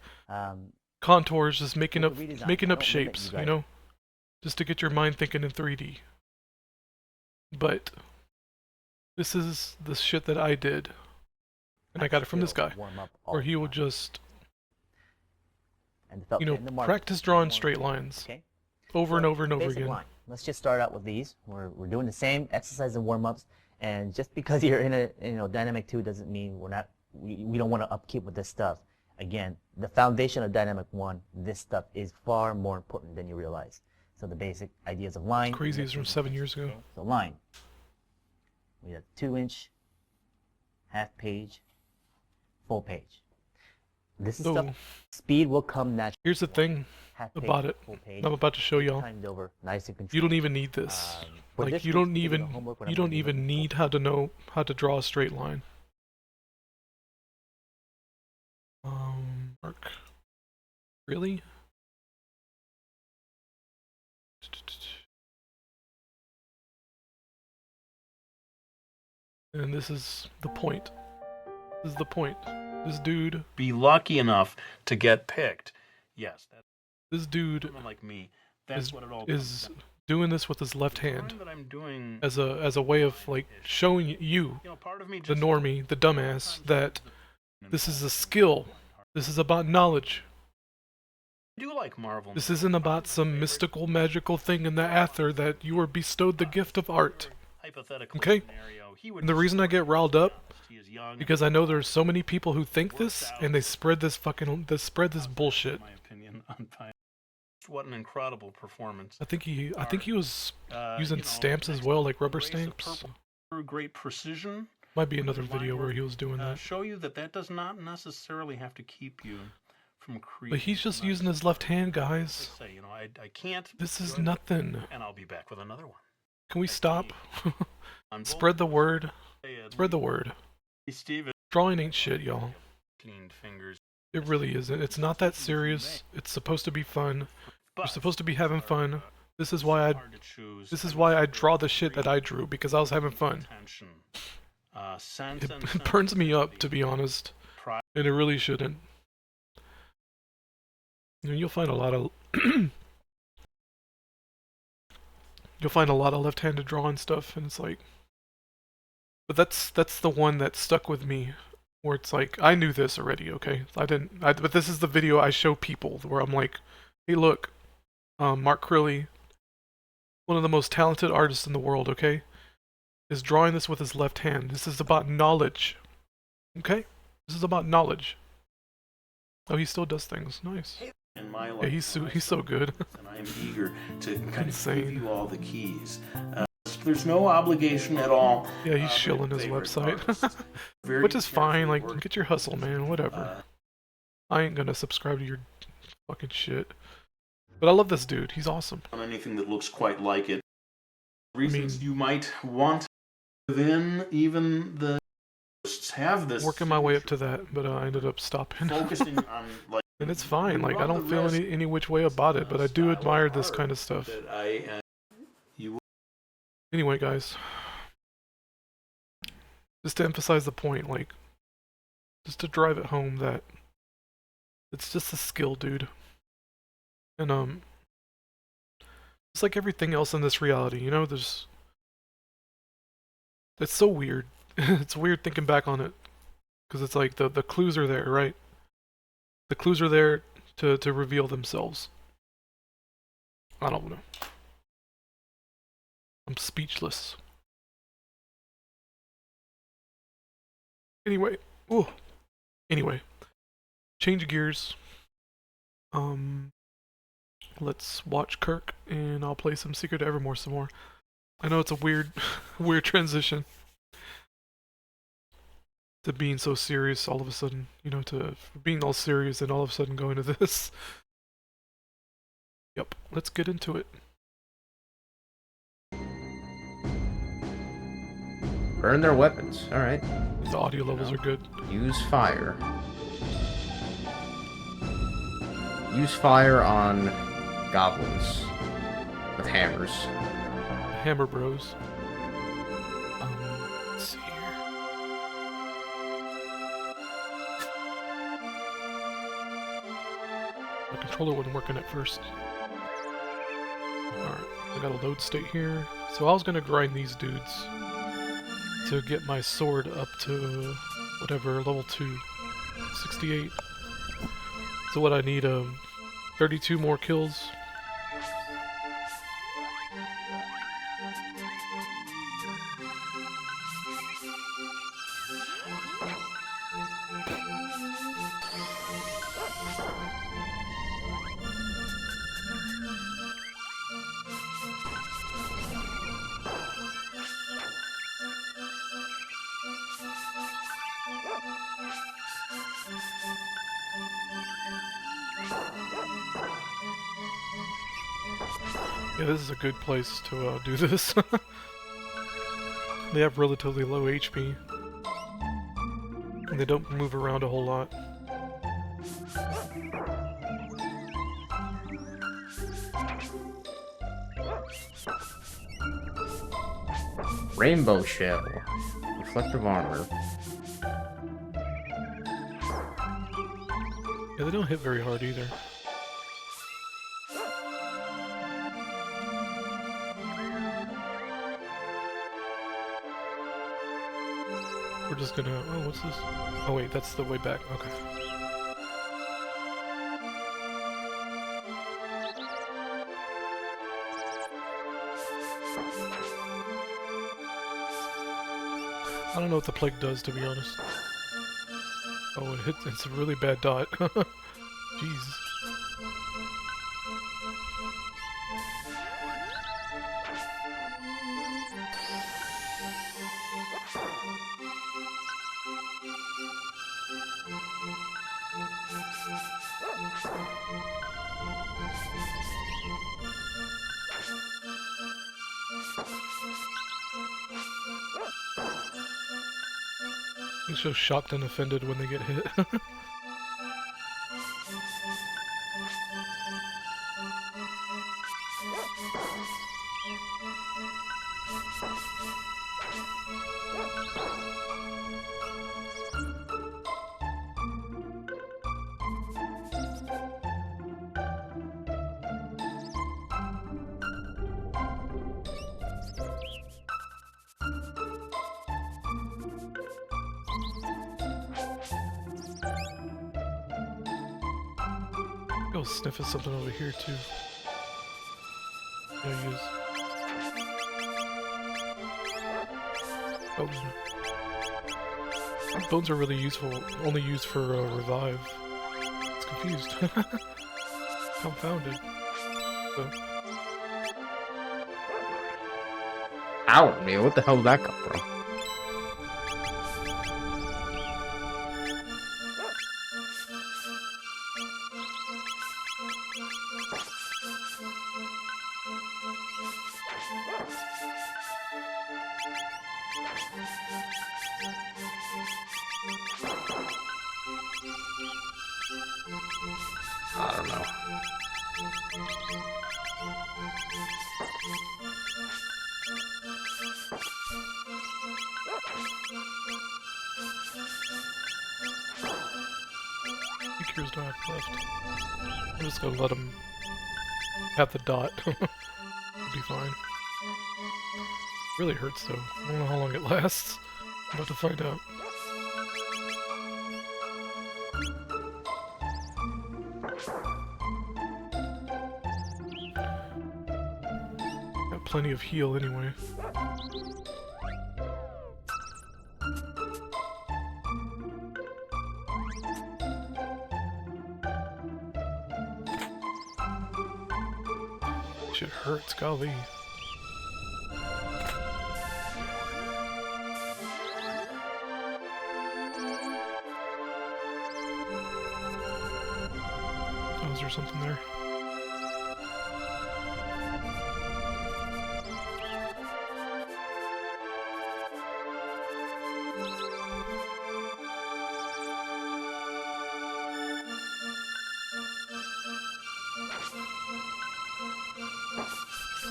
Contours, just making up shapes, you know? Just to get your mind thinking in 3D. But this is the shit that I did. And I got it from this guy. Where he would just, you know, practice drawing straight lines. Over and over and over again. Let's just start out with these. We're doing the same exercise and warm-ups, and just because you're in a dynamic 2 doesn't mean we don't want to upkeep with this stuff. Again, the foundation of dynamic 1, this stuff is far more important than you realize. So the basic ideas of line. It's crazy, it's from 7 years ago. So line. We have 2-inch, half page, full page. This is stuff. Speed will come naturally. Here's the thing about it. I'm about to show y'all. You don't even need this. Like, you don't even need how to know how to draw a straight line. Mark. Really? And this is the point. This is the point. This dude... Be lucky enough to get picked. Yes. This dude like me. is doing this with his left hand that I'm doing as a way of, like, showing you, part of me the normie, the dumbass, that this is a skill. This is about knowledge. I do like Marvel. This isn't about some mystical, magical thing in the aether that you are bestowed the gift of art. Okay? And the reason I get riled up, because I know there's so many people who think this, and they spread this bullshit. What an incredible performance. I think he was using stamps as well, like rubber stamps. through great precision. Might be another video where he was doing that. Show you that that does not necessarily have to keep you from creating. But he's just using his left hand, guys. Say, you know, I can't. This is nothing. And I'll be back with another one. Can we stop? Spread the word. Spread the word. Hey, Steve. Drawing ain't shit, y'all. Cleaned fingers. It really isn't. It's not that serious. It's supposed to be fun. We're supposed to be having fun. This is why I draw the shit that I drew, because I was having fun. It burns me up, to be honest. And it really shouldn't. You know, you'll find a lot of left-handed drawing stuff, and it's like, but that's the one that stuck with me, where it's like, I knew this already, okay? But this is the video I show people where I'm like, hey, look, Mark Crilly, one of the most talented artists in the world, okay, is drawing this with his left hand. This is about knowledge, okay? This is about knowledge. Oh, he still does things. Nice. In my life, yeah, he's so good. And I am eager to kind Insane. of give you all the keys. There's no obligation at all. Yeah, he's shilling his website. Which is fine, like, get your hustle, man, whatever. I ain't gonna subscribe to your fucking shit. But I love this dude, he's awesome. On anything that looks quite like it. Reasons you might want within even the have this. Working my way up to that, but I ended up stopping. Focusing on, like, and it's fine, like, I don't feel any which way about it, but I do admire this kind of stuff. Anyway, guys, just to emphasize the point, like, just to drive it home that it's just a skill, dude. And, it's like everything else in this reality, you know, it's so weird. It's weird thinking back on it, because it's like the clues are there, right? The clues are there to reveal themselves. I don't know. I'm speechless. Anyway, change gears. Let's watch Kirk, and I'll play some Secret Evermore some more. I know it's a weird transition to being so serious all of a sudden, you know, to being all serious and all of a sudden going to this. Yep, let's get into it. Burn their weapons. Alright. The audio levels are good. Use fire. Use fire on goblins with hammers. Hammer Bros. Let's see here. The controller wasn't working at first. Alright, I got a load state here. So I was gonna grind these dudes to get my sword up to whatever, level 2, 68. So what I need, 32 more kills. Yeah, this is a good place to do this. They have relatively low HP. And they don't move around a whole lot. Rainbow shell. Reflective armor. Yeah, they don't hit very hard either. We're just gonna... Oh, what's this? Oh wait, that's the way back. Okay. I don't know what the plague does, to be honest. Oh, it's a really bad dot. Jeez. He's so shocked and offended when they get hit. Go sniff at something over here too. No use. Oh. Bones are really useful, only used for revive. It's confused. Confounded. So, Ow, man, what the hell did that come from? I don't know. he cures don't have left. I'm just gonna let him have the dot. It'll be fine. Really hurts though. I don't know how long it lasts. I'm about to find out. Got plenty of heal anyway. Shit hurts, golly. Oh, is there something there?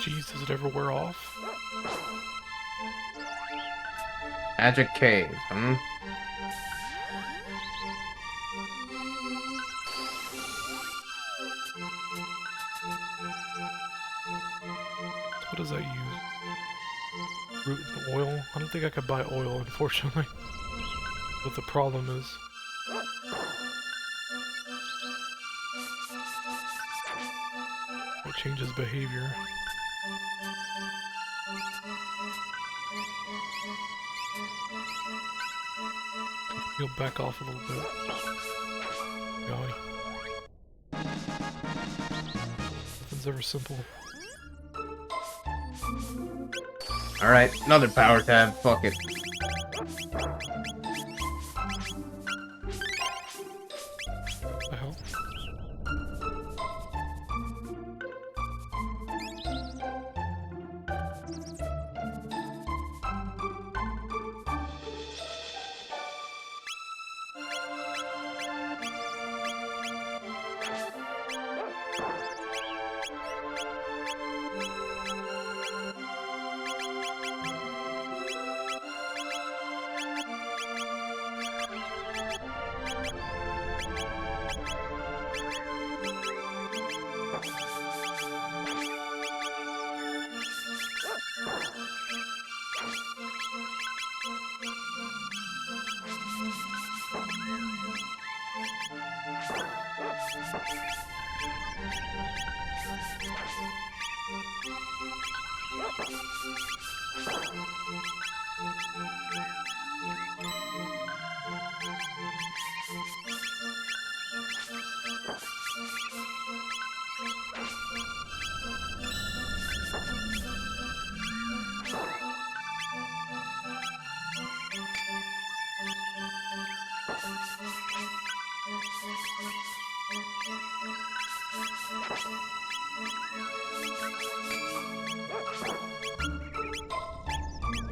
Jeez, does it ever wear off? Magic cave, hmm? What does that use? Root and oil? I don't think I could buy oil, unfortunately. What the problem is. It changes behavior. He'll back off a little bit. Golly. Nothing's ever simple. Alright, another power tab, fuck it. The hell?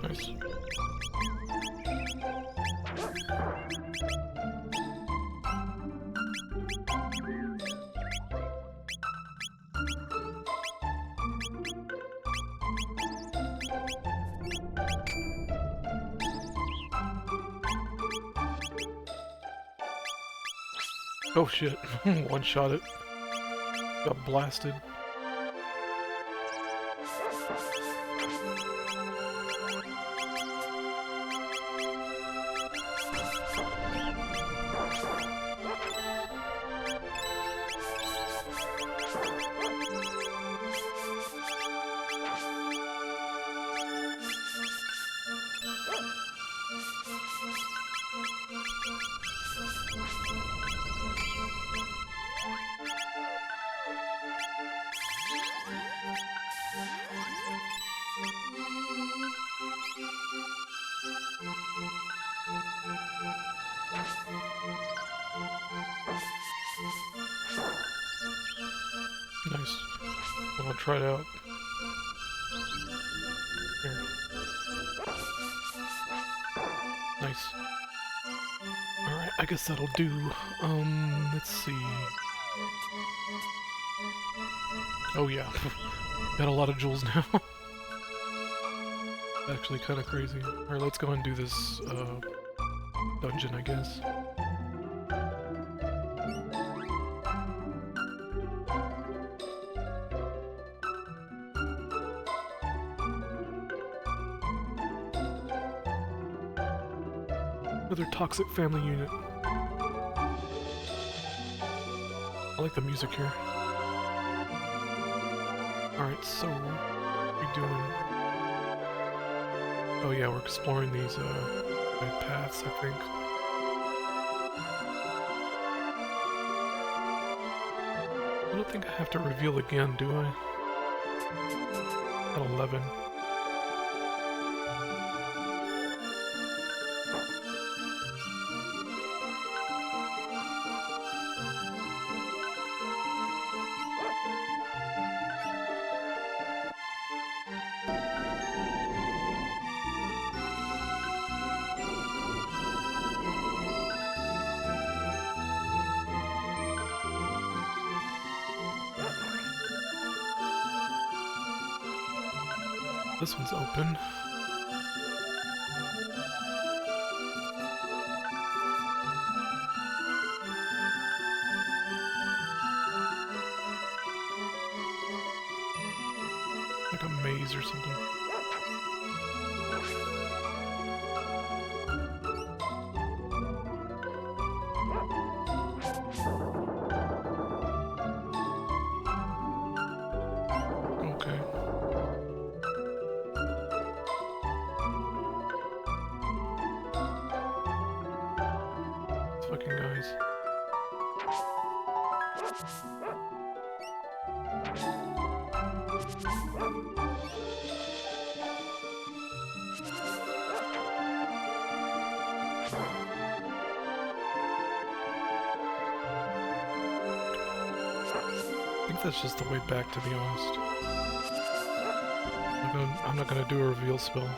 Nice. Oh shit. One shot it. Got blasted. Nice. I want to try it out. Here. Nice. Alright, I guess that'll do. Let's see. Oh yeah. Got a lot of jewels now. Actually kind of crazy. Alright, let's go and do this, dungeon, I guess. Another toxic family unit. I like the music here. Alright, so what are we doing? Oh yeah, we're exploring these paths, I think. I don't think I have to reveal again, do I? At 11. This one's open. Like a maze or something. Okay. Fucking guys. I think that's just the way back, to be honest. I'm not gonna do a reveal spell.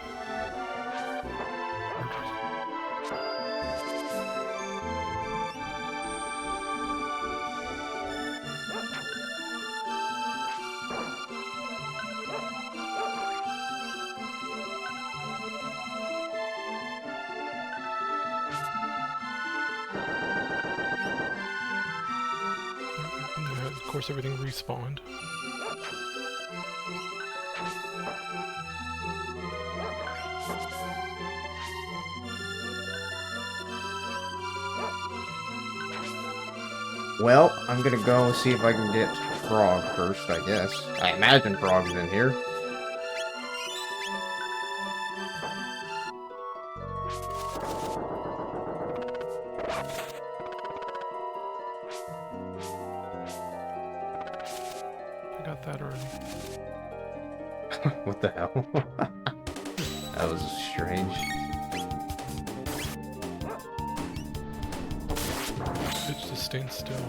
Yeah, of course, everything respawned. Well, I'm gonna go see if I can get Frog first, I guess. I imagine Frog's in here. I got that already. What the hell? That was strange. Bitch just staying still.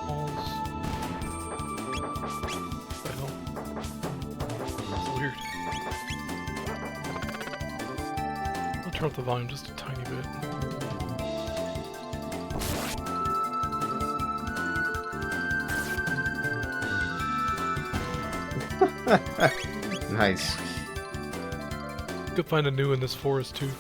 Balls. What the hell? That's weird. I'll turn up the volume just a tiny bit. Nice. Could find a new in this forest too.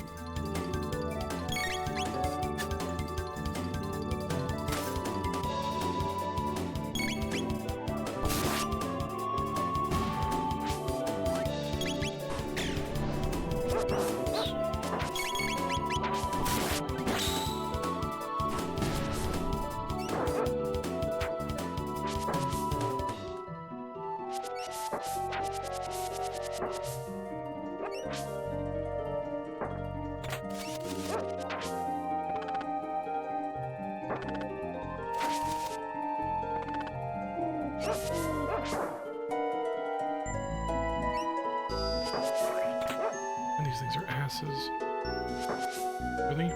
And these things are asses. Really?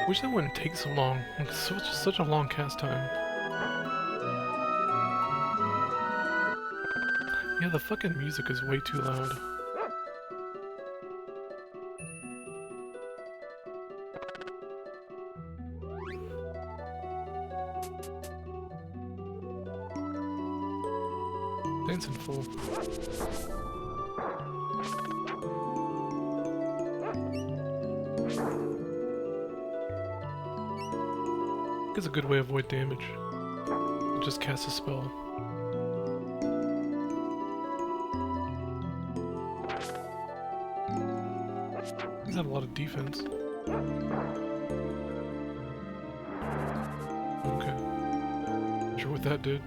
Wish that wouldn't take so long. It's such a long cast time. Yeah, the fucking music is way too loud. Dancing full. It's a good way to avoid damage. Just cast a spell. These have a lot of defense. Okay. Not sure what that did.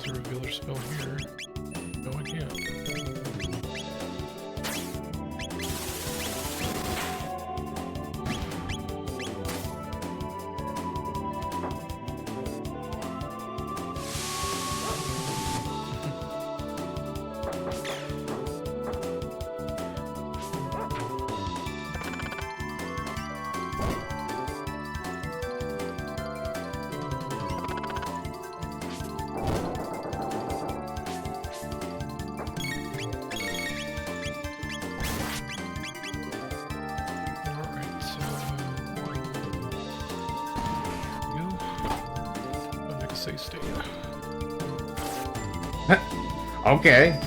Revealer spell here. No, I can't. Save state. Okay.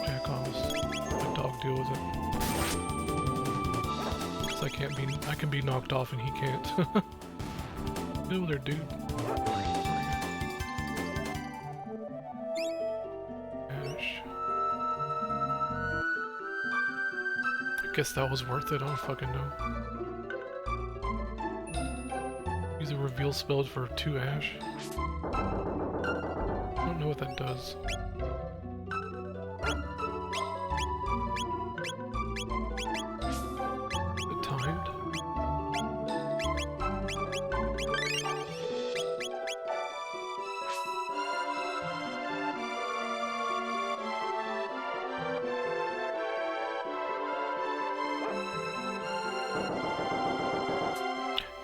Jackoffs. Let dog deal with it. So I can be knocked off and he can't. Deal there, dude. Ash. I guess that was worth it, I don't fucking know. Use a reveal spell for 2 ash. I don't know what that does. Is it timed?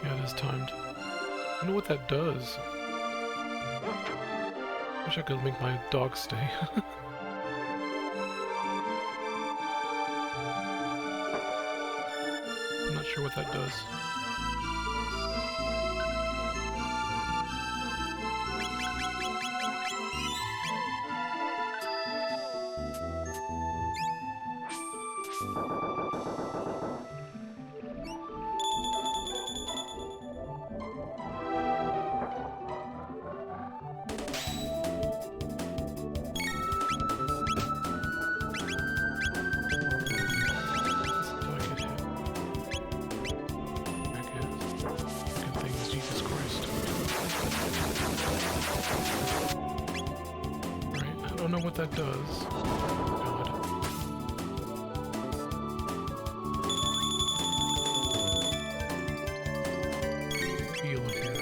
Yeah, it is timed. I know what that does. Wish I could make my dog stay. I'm not sure what that does. Do I get hit? I guess. Fucking things, Jesus Christ. what that does. God. Heal here.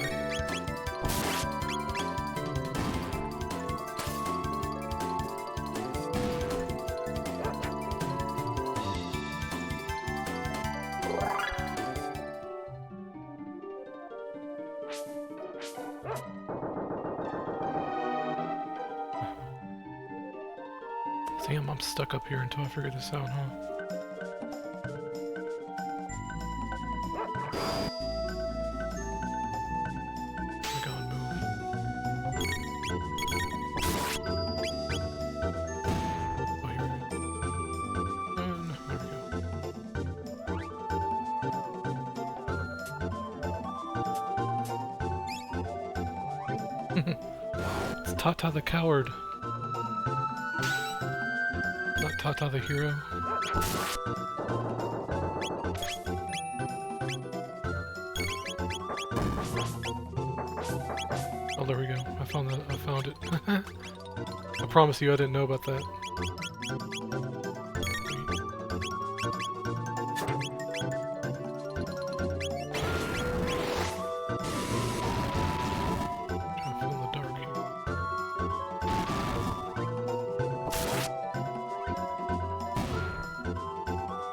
Damn, I'm stuck up here until I figure this out, huh? Oh my god, move. Oh, here we go. There we go. It's Tata the coward. Not Tata the hero. Oh, there we go. I found that. I found it. I promise you I didn't know about that. Trying to feel in the dark here.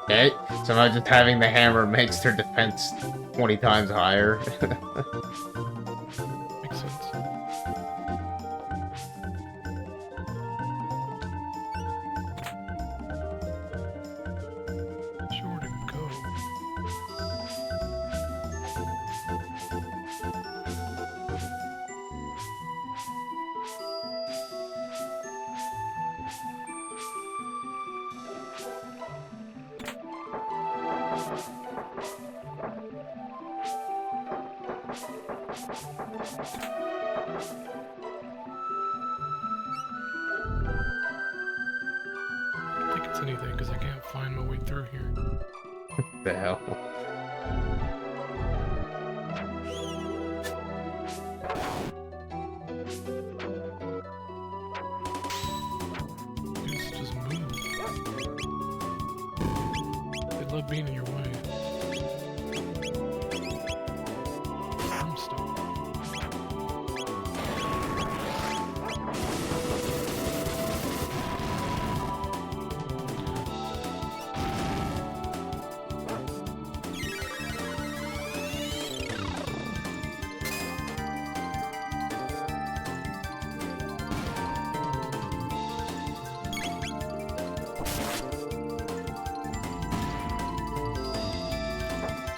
Okay, somehow just having the hammer makes their defense 20 times higher. Makes sense. Sure to go. I don't think it's anything because I can't find my way through here. The hell? Just move. They love being in your way. I'm stuck.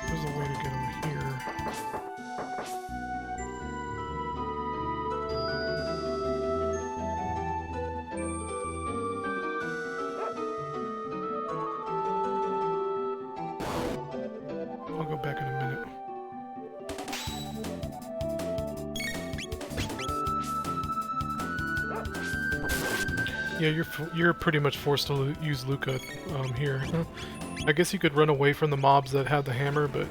There's a way to get over here. I'll go back in a minute. Yeah, you're pretty much forced to use Luca here. I guess you could run away from the mobs that have the hammer, but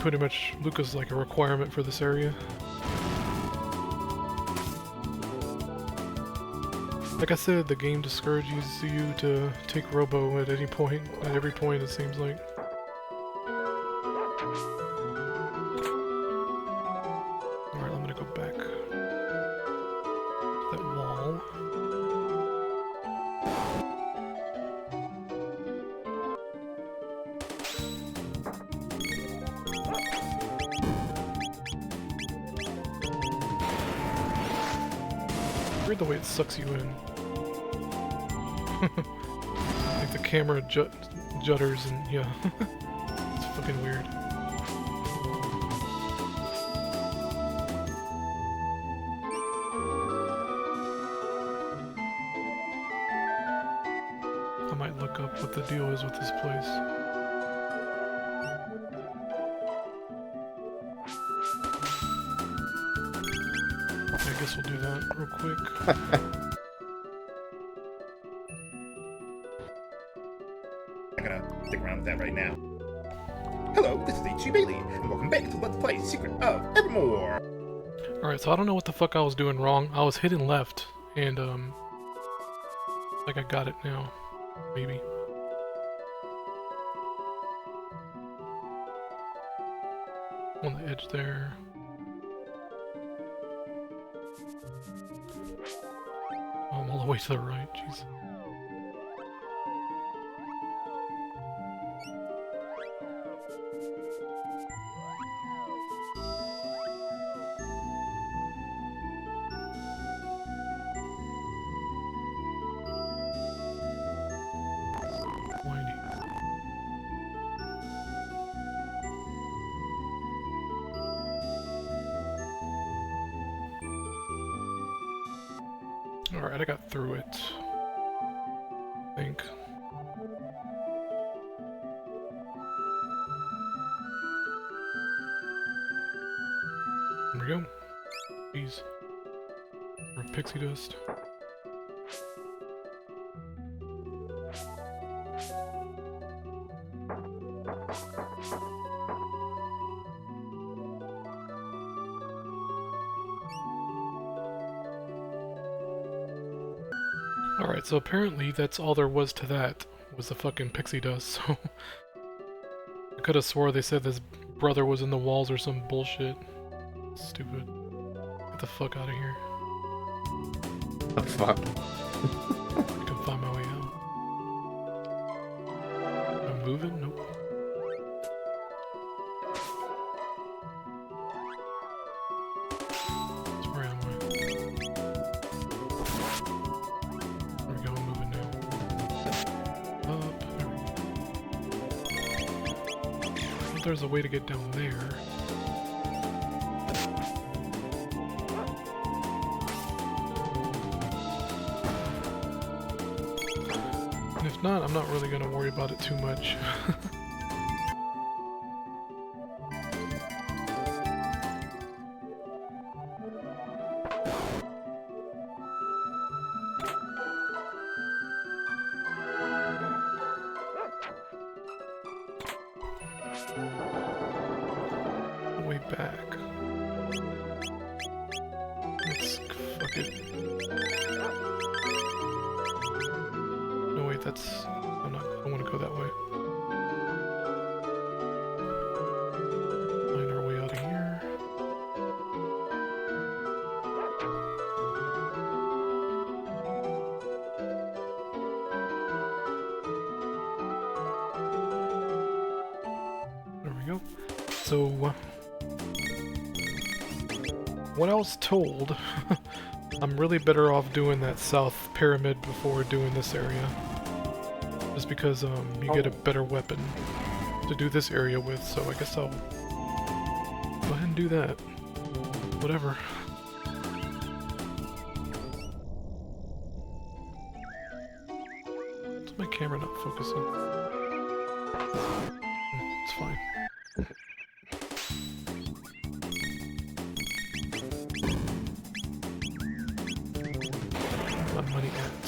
pretty much Luca's like a requirement for this area. Like I said, the game discourages you to take Robo at any point, at every point it seems like. Alright, I'm gonna go back to that wall. Weird the way it sucks you in. Like the camera judders and yeah. It's fucking weird. I might look up what the deal is with this place. I guess we'll do that real quick. I'm gonna stick around with that right now. Hello, this is H.G. Bailey, and welcome back to Let's Play Secret of Evermore. Alright, so I don't know what the fuck I was doing wrong. I was hitting left, and, like I got it now. Maybe. On the edge there. Oh, I'm all the way to the right, jeez. Whiny. Alright, I got through it. I think. There we go. Jeez. Or pixie dust. Alright, so apparently that's all there was to that, was the fucking pixie dust, so... I could've swore they said this brother was in the walls or some bullshit. Stupid. Get the fuck out of here. The fuck? I can find my way out. Am I moving? Nope. That's where am I? There we go, I'm moving now. Up. There we go. I think there's a way to get down there. And if not, I'm not really gonna worry about it too much. Way back. Let's fuck it. No wait, that's I don't want to go that way. Find our way out of here. There we go. So what I was told, I'm really better off doing that south pyramid before doing this area. Just because you get a better weapon to do this area with, so I guess I'll go ahead and do that. Whatever. Why's my camera not focusing? It's fine. Money at.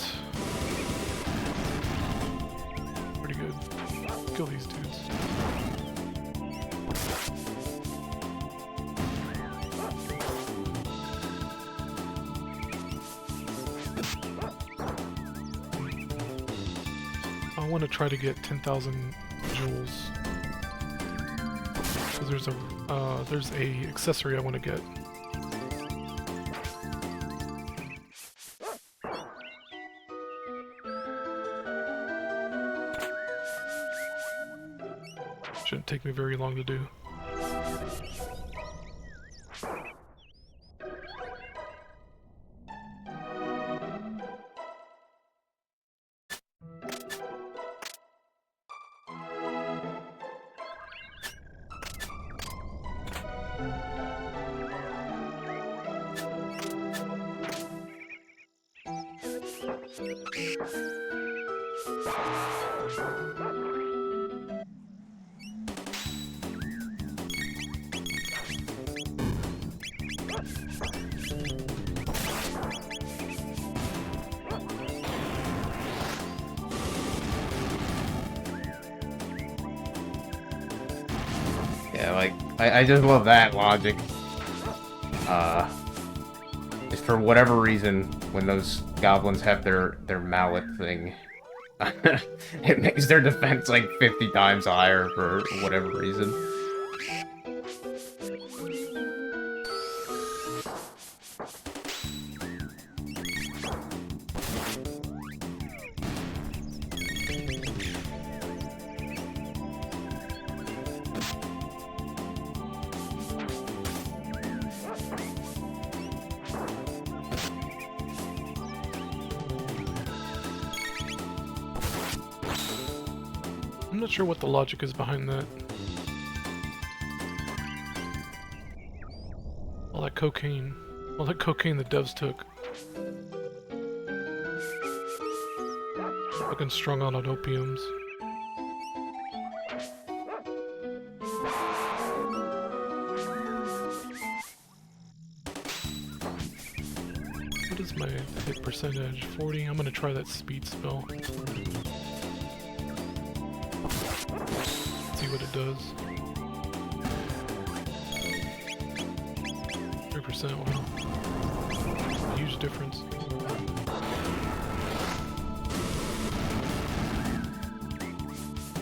Pretty good. Kill these dudes. I want to try to get 10,000 jewels. Because there's a accessory I want to get. Shouldn't take me very long to do. Yeah, like, I just love that logic. for whatever reason, when those goblins have their mallet thing, it makes their defense like 50 times higher for whatever reason. I'm not sure what the logic is behind that. All that cocaine the devs took. Fucking strung out on opiums. What is my hit percentage? 40? I'm gonna try that speed spell. See what it does. 3%, wow. Huge difference.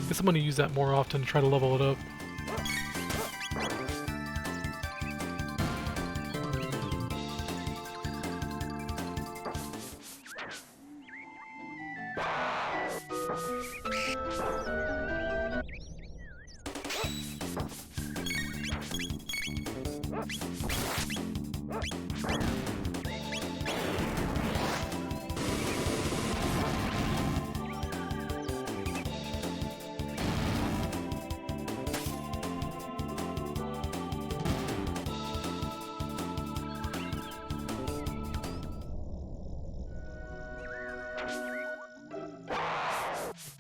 Guess I'm gonna use that more often to try to level it up.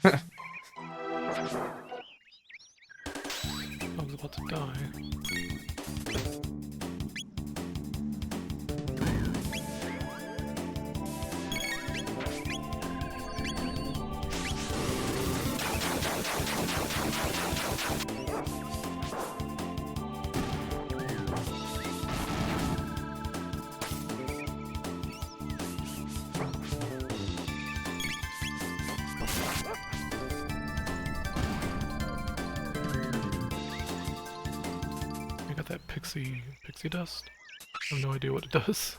I was about to die. I got that pixie dust. I have no idea what it does.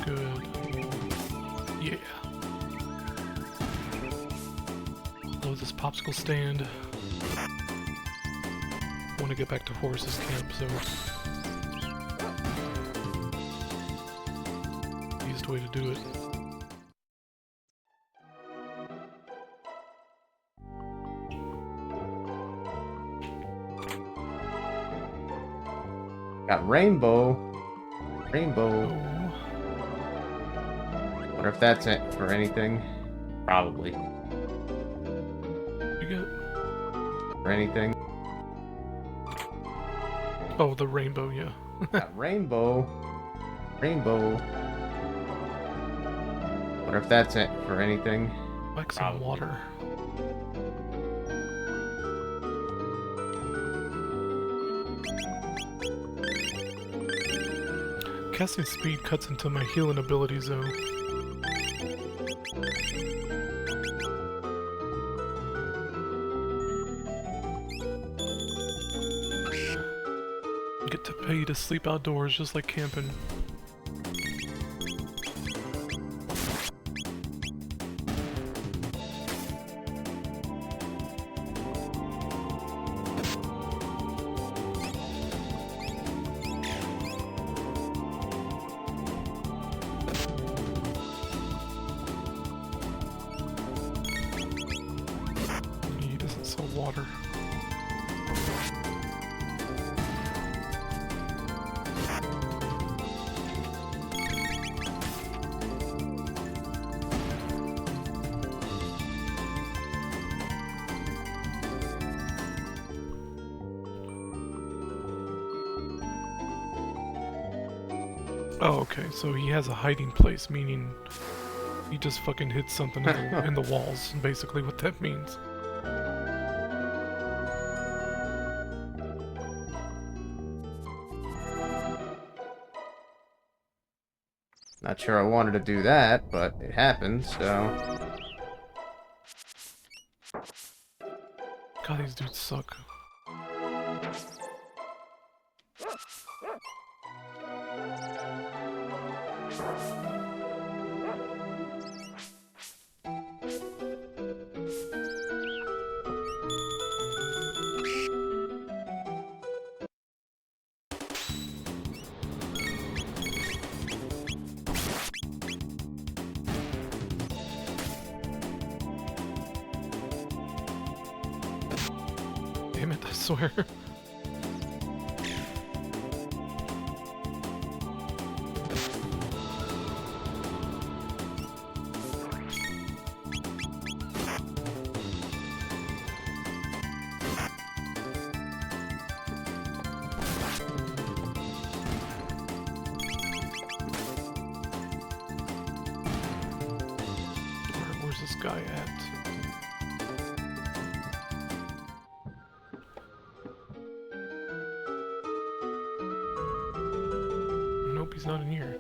Good. Yeah. Load this popsicle stand. I want to get back to Horace's camp, so easiest way to do it. Got rainbow. Rainbow. Oh, Wonder if that's it for anything. Probably. you get? For anything. Oh, the rainbow, yeah. Got rainbow. Rainbow. Wonder if that's it for anything. Like some Probably. water. Casting speed cuts into my healing abilities though. Get to pay to sleep outdoors just like camping. He doesn't sell water. Oh, okay. So he has a hiding place, meaning he just fucking hits something in the walls. Basically, what that means. Not sure I wanted to do that, but it happened, so... God, these dudes suck. Damn it, I swear. Where's this guy at? Nope, he's not in here.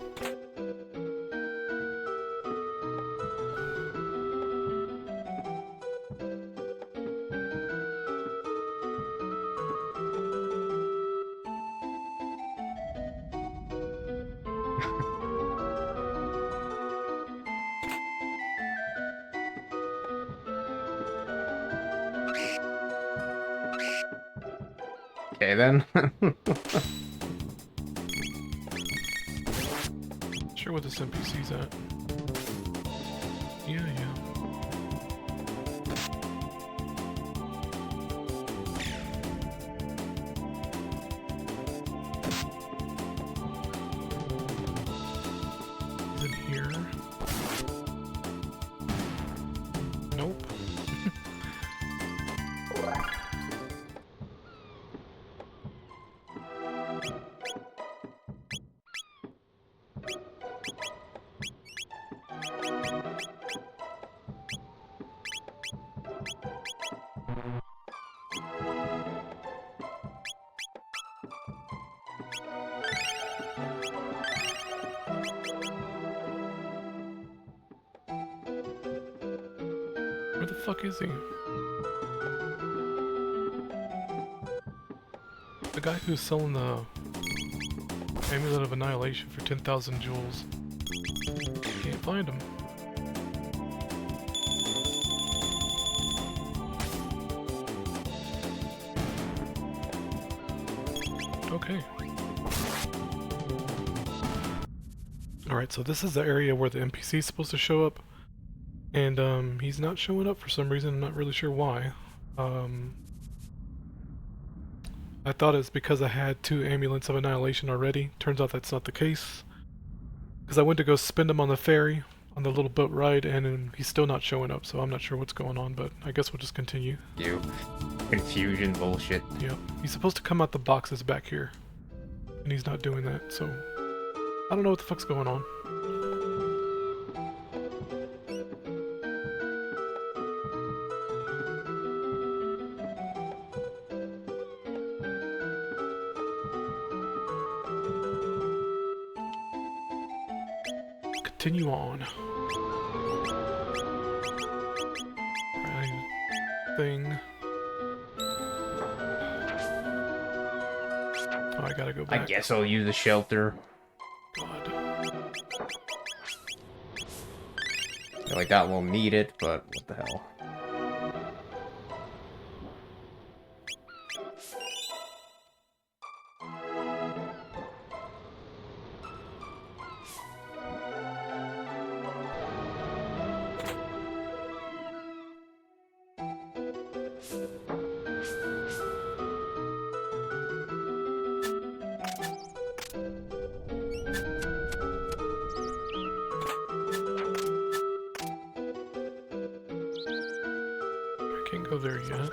Okay, then. Sure what this NPC's at. Yeah. Is it here? Nope. Where the fuck is he? The guy who's selling the Amulet of Annihilation for 10,000 jewels. Can't find him. Okay. Alright, so this is the area where the NPC is supposed to show up. And he's not showing up for some reason. I'm not really sure why. I thought it's because I had 2 Amulets of Annihilation already. Turns out that's not the case. Because I went to go spend them on the ferry, on the little boat ride, and he's still not showing up, so I'm not sure what's going on, but I guess we'll just continue. You. Confusion bullshit. Yep. He's supposed to come out the boxes back here. And he's not doing that, so... I don't know what the fuck's going on. Continue on. Right. Thing. Oh, I gotta go back. I guess I'll use the shelter. God. I feel like that will need it, but what the hell. Can't go there yet.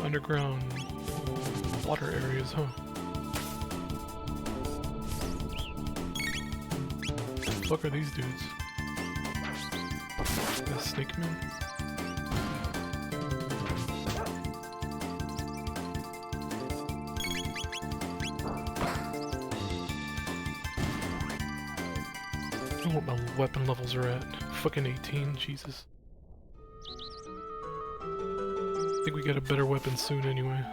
underground water areas, huh? What the fuck are these dudes? The snake men? I don't know what my weapon levels are at. Fucking 18, Jesus. I think we get a better weapon soon anyway.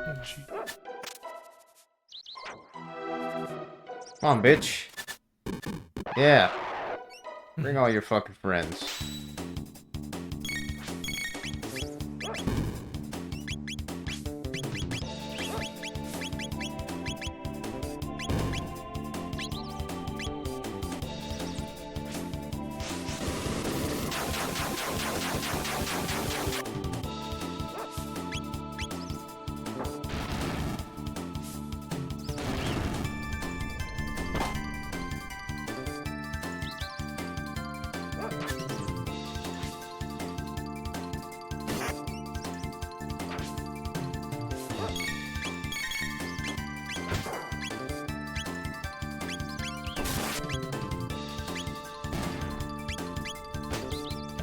Oh, gee. Come on, bitch. Yeah. Bring all your fucking friends.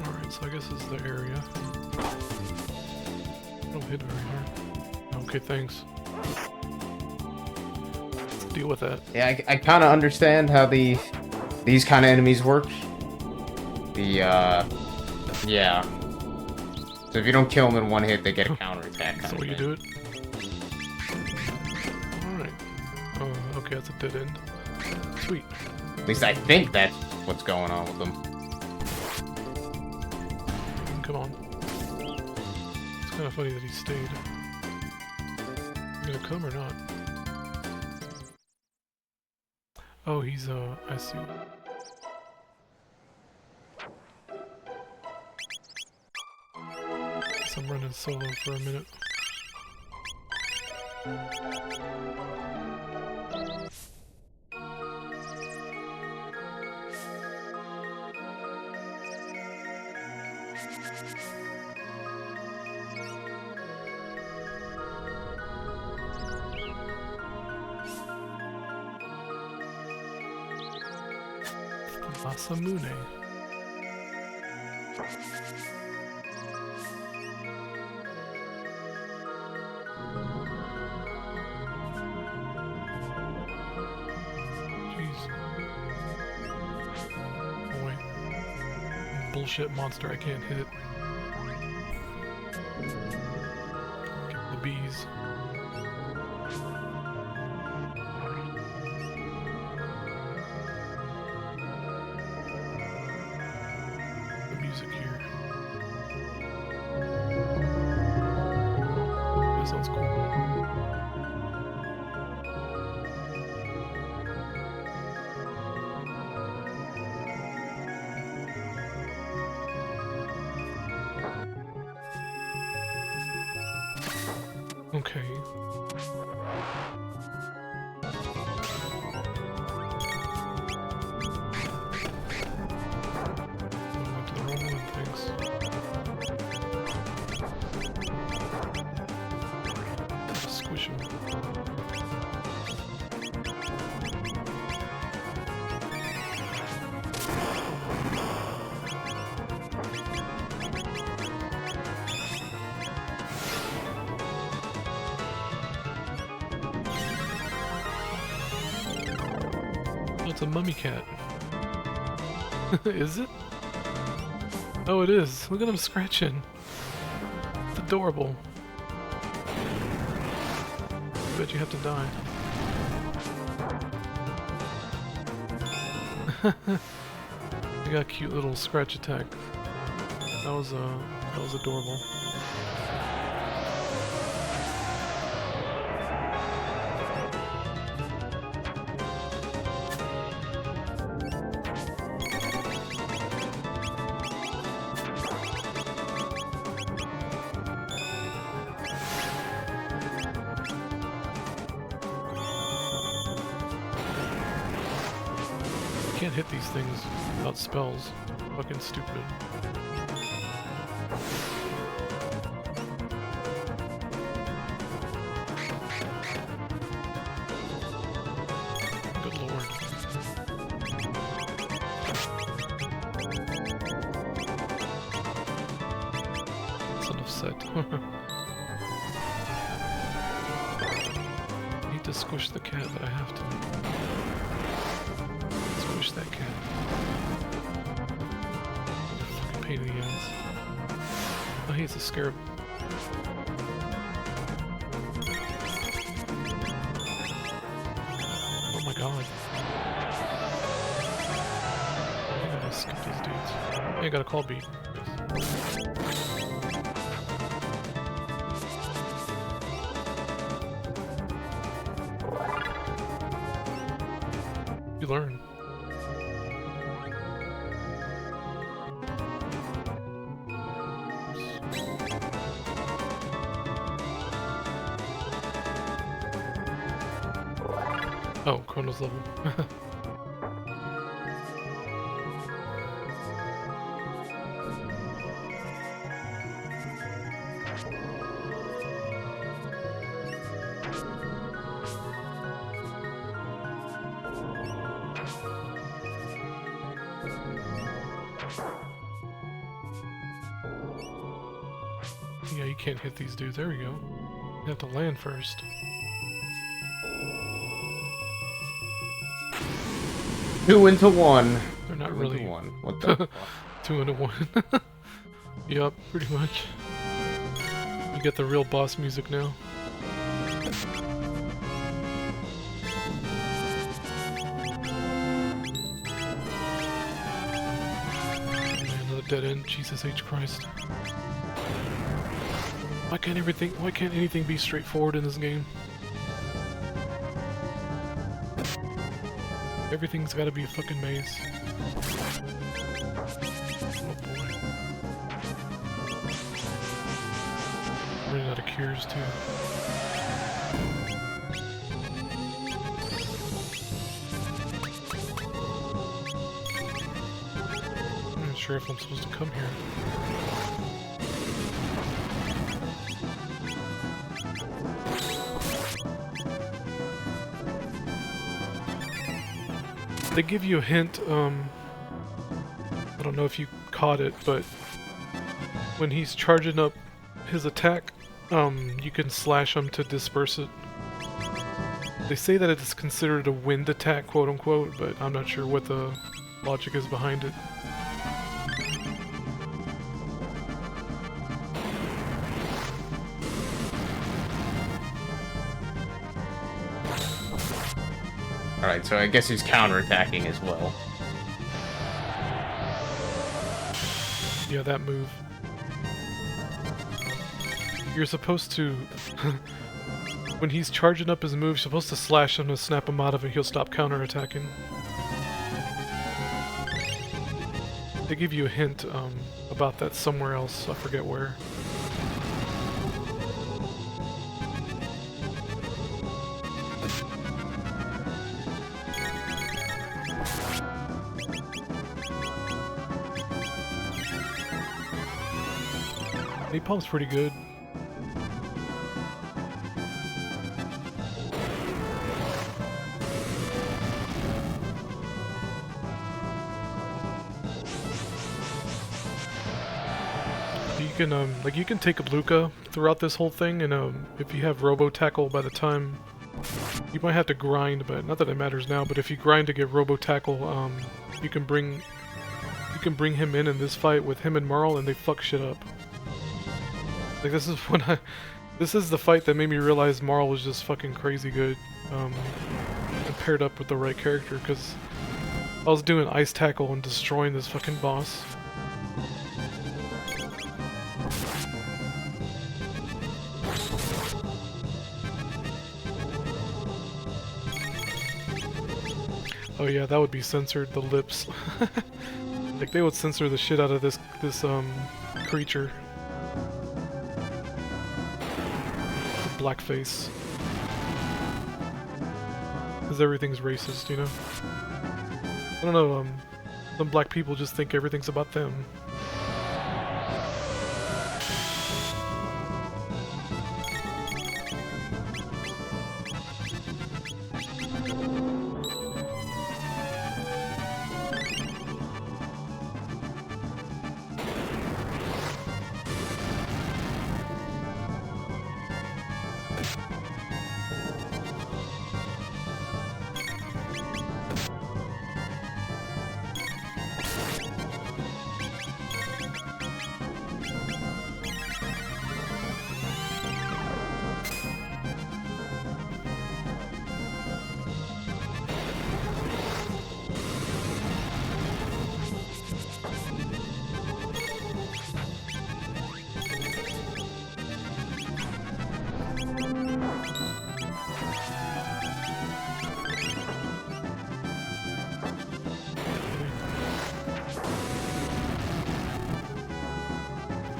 Alright, so I guess this is the area. Don't hit very hard. Okay, thanks. Let's deal with that. Yeah, I kind of understand how these kind of enemies work. Yeah. So if you don't kill them in one hit, they get a counterattack. That's the way you do it. Alright. Oh, okay, that's a dead end. Sweet. At least I think that's what's going on with them. Come on. It's kind of funny that he stayed. You gonna come or not? Oh, he's, I see. Guess I'm running solo for a minute. Masamune. Jeez. Oh wait. Bullshit monster, I can't hit it. Get the bees. Music here. That sounds cool. Okay. Squish him. Oh, it's a mummy cat. Is it? Oh, it is. Look at him scratching. It's adorable. I bet you have to die. I got a cute little scratch attack. That was adorable. can't hit these things without spells. Fucking stupid. Good lord. That's enough said. I need to squish the cat, but I have to. Squish that cat. Fucking pain in the ass. Oh, he's a scarab. Oh my god. I gotta skip these dudes. I got a call beat. You learn. Oh, Chrono's level. Yeah, you can't hit these dudes. There we go. You have to land first. Two into one. They're not Two really into one. What the fuck? 2 into 1. Yup, pretty much. You get the real boss music now. Man, another dead end. Jesus H. Christ. Why can't anything be straightforward in this game? Everything's gotta be a fucking maze. Oh boy. Running out of cures too. I'm not sure if I'm supposed to come here. They give you a hint, I don't know if you caught it, but when he's charging up his attack, you can slash him to disperse it. They say that it's considered a wind attack, quote unquote, but I'm not sure what the logic is behind it. Alright, so I guess he's counterattacking as well. Yeah, that move. You're supposed to... when he's charging up his move, you're supposed to slash him to snap him out of it, he'll stop counterattacking. They give you a hint about that somewhere else, I forget where. Napalm's pretty good. You can you can take a Bluka throughout this whole thing, and if you have Robo Tackle by the time, you might have to grind, but not that it matters now. But if you grind to get Robo Tackle, you can bring him in this fight with him and Marl, and they fuck shit up. Like this is the fight that made me realize Marl was just fucking crazy good, and paired up with the right character, because I was doing Ice Tackle and destroying this fucking boss. Oh yeah, that would be censored, the lips. Like they would censor the shit out of this creature. Blackface. Because everything's racist, you know? I don't know, some black people just think everything's about them.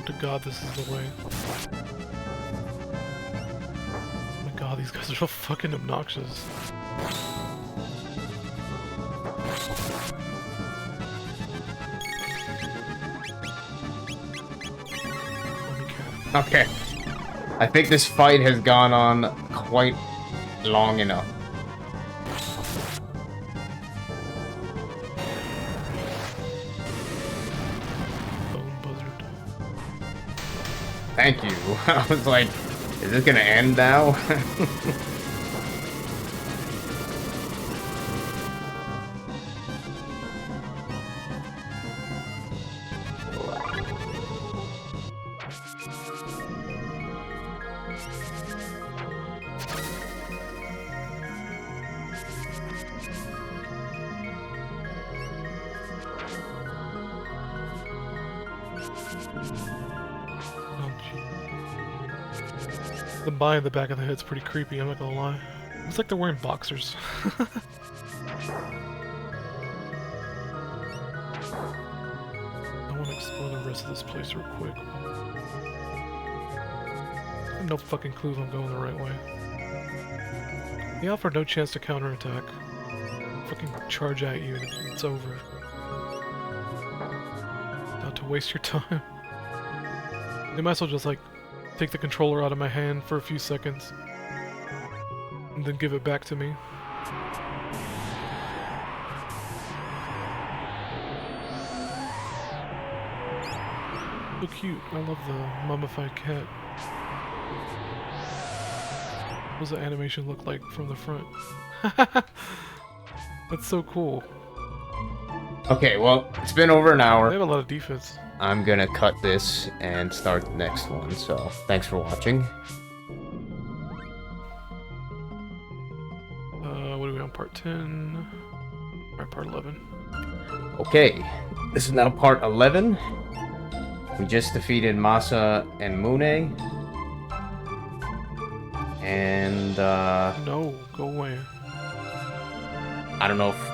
To God, this is the way. Oh my God, these guys are so fucking obnoxious. Okay. I think this fight has gone on quite long enough. Thank you. I was like, is this gonna end now? The eye in the back of the head's pretty creepy, I'm not gonna lie. It's like they're wearing boxers. I want to explore the rest of this place real quick. I have no fucking clue if I'm going the right way. They offer no chance to counterattack. Fucking charge at you and it's over. Not to waste your time. They might as well just like take the controller out of my hand for a few seconds and then give it back to me. So cute. I love the mummified cat. What does the animation look like from the front? That's so cool. Okay, well, it's been over an hour. They have a lot of defense. I'm gonna cut this and start the next one, so thanks for watching. What are we on, part 10? Alright, part 11. Okay, this is now part 11. We just defeated Masa and Mune. And, No, go away. I don't know if...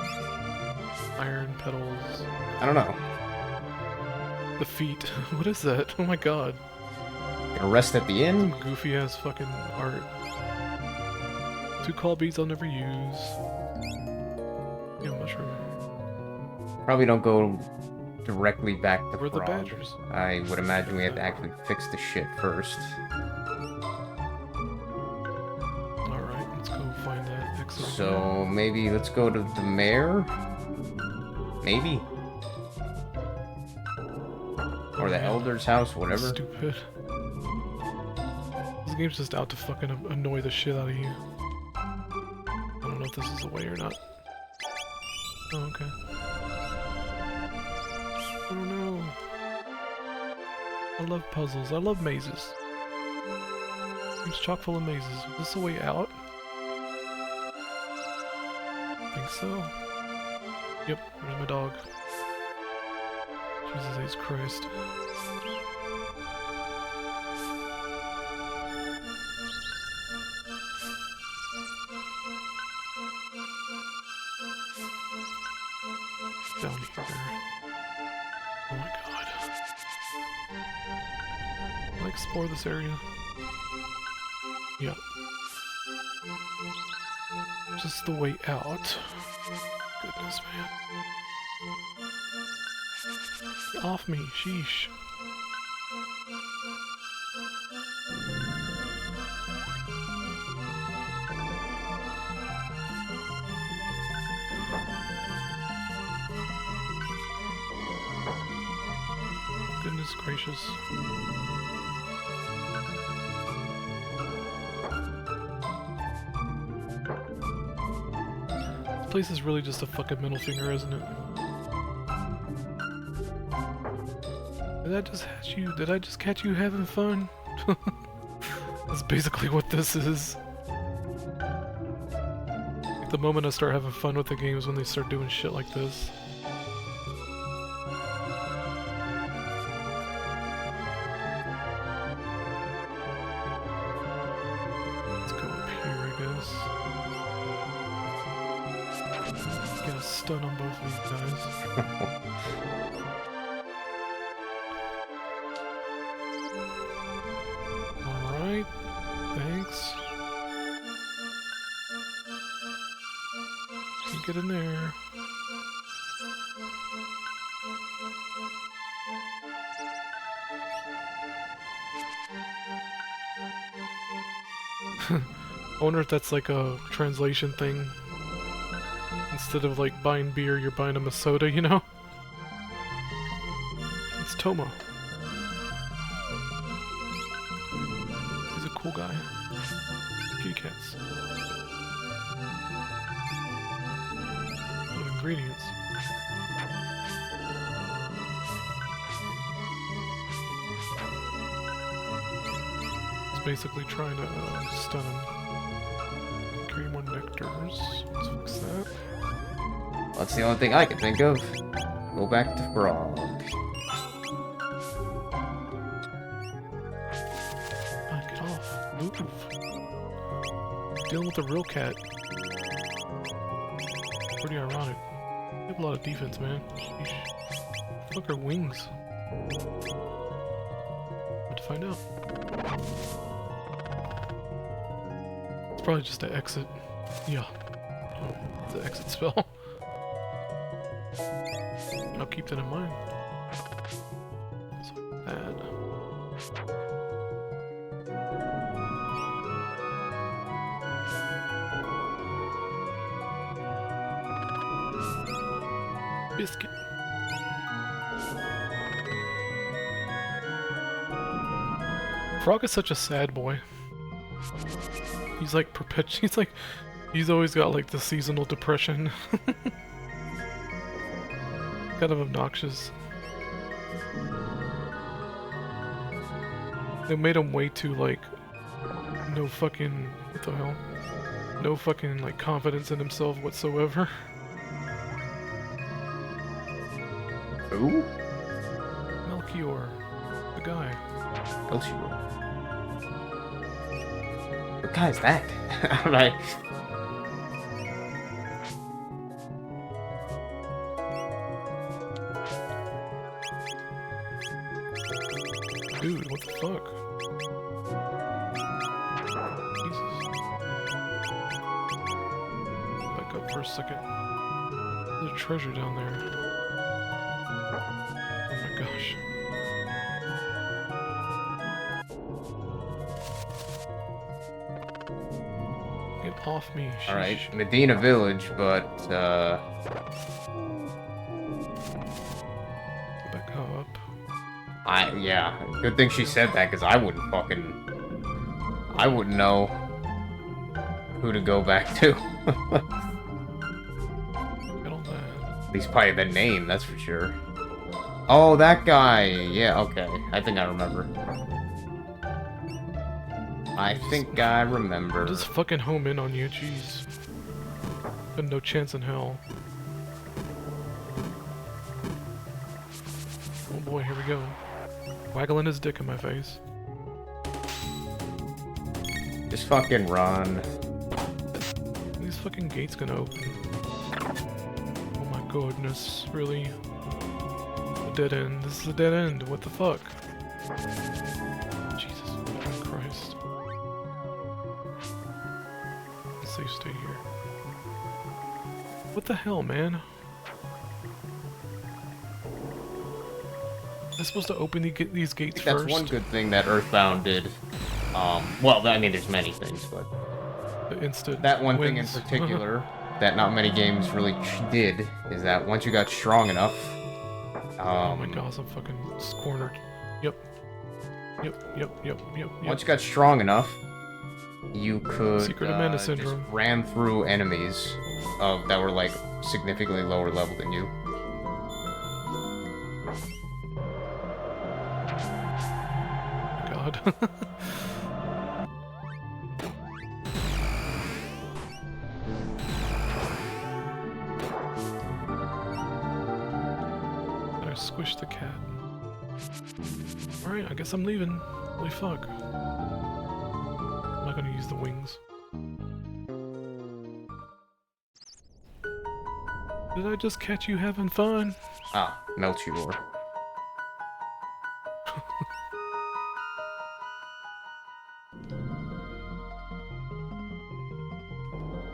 Iron petals. I don't know. The feet. What is that? Oh my god. Gonna rest at the inn? Some goofy ass fucking art. 2 call beads I'll never use. Yeah, mushroom. Probably don't go directly back to Where are the Frog. badgers? I would imagine we have to actually fix the shit first. Alright, let's go find that exit. So maybe let's go to the mayor? Maybe? Or the elder's house, whatever. Stupid. This game's just out to fucking annoy the shit out of you. I don't know if this is the way or not. Oh, okay. Oh no. I love puzzles. I love mazes. It's chock full of mazes. Is this the way out? I think so. Yep, there's my dog. Jesus H. Christ. Down here. Oh my god. Can I explore this area? Yeah. Just the way out. Goodness, man. Get off me, sheesh. Goodness gracious. This place is really just a fucking middle finger, isn't it? Did I just catch you? Did I just catch you having fun? That's basically what this is. Like, the moment I start having fun with the game is when they start doing shit like this. Let's go up here, I guess. Get a stun on both of these guys. Alright, thanks. You get in there. I wonder if that's like a translation thing. Instead of like buying beer, you're buying him a soda, you know? It's Toma. He's a cool guy. Kitty cats. What ingredients? It's basically trying to stun him. Create more nectars. Let's fix that. That's the only thing I can think of. Go back to Frog. Ah, get off. Move. Dealing with a real cat. Pretty ironic. You have a lot of defense, man. Sheesh. Fuck are wings? What to find out. It's probably just an exit. Yeah. Oh, it's an exit spell. I'll keep that in mind. So that. Biscuit. Frog is such a sad boy. He's like he's always got like the seasonal depression. Kind of obnoxious. They made him way too like no fucking what the hell? No fucking like confidence in himself whatsoever. Who? Melchior, the guy. Melchior. What guy is that? Alright. Dude, what the fuck? Jesus. Back up for a second. There's a treasure down there. Oh my gosh. Get off me. Alright, sheesh. Medina Village, but, Go back up. yeah, good thing she said that, because I wouldn't know who to go back to. Get on that. At least probably the name, that's for sure. Oh, that guy! Yeah, okay. I think I remember. I think I remember. Just fucking home in on you, jeez. Got no chance in hell. Oh boy, here we go. Waggling his dick in my face. Just fucking run. Are these fucking gates gonna open? Oh my goodness, really? A dead end. This is a dead end. What the fuck? Jesus fucking Christ. Safe stay here. What the hell, man? Am I supposed to open these gates That's first? one good thing that Earthbound did. Well, I mean, there's many things, but The instant that one thing in wins. particular that not many games really did is that once you got strong enough, Oh my gosh, I'm fucking cornered. Yep. Once you got strong enough, you could Secret Amanda just syndrome. ram through enemies that were like significantly lower level than you. God. I squished the cat. Alright, I guess I'm leaving. Holy fuck. I'm not gonna use the wings. Did I just catch you having fun? Ah, Melchior.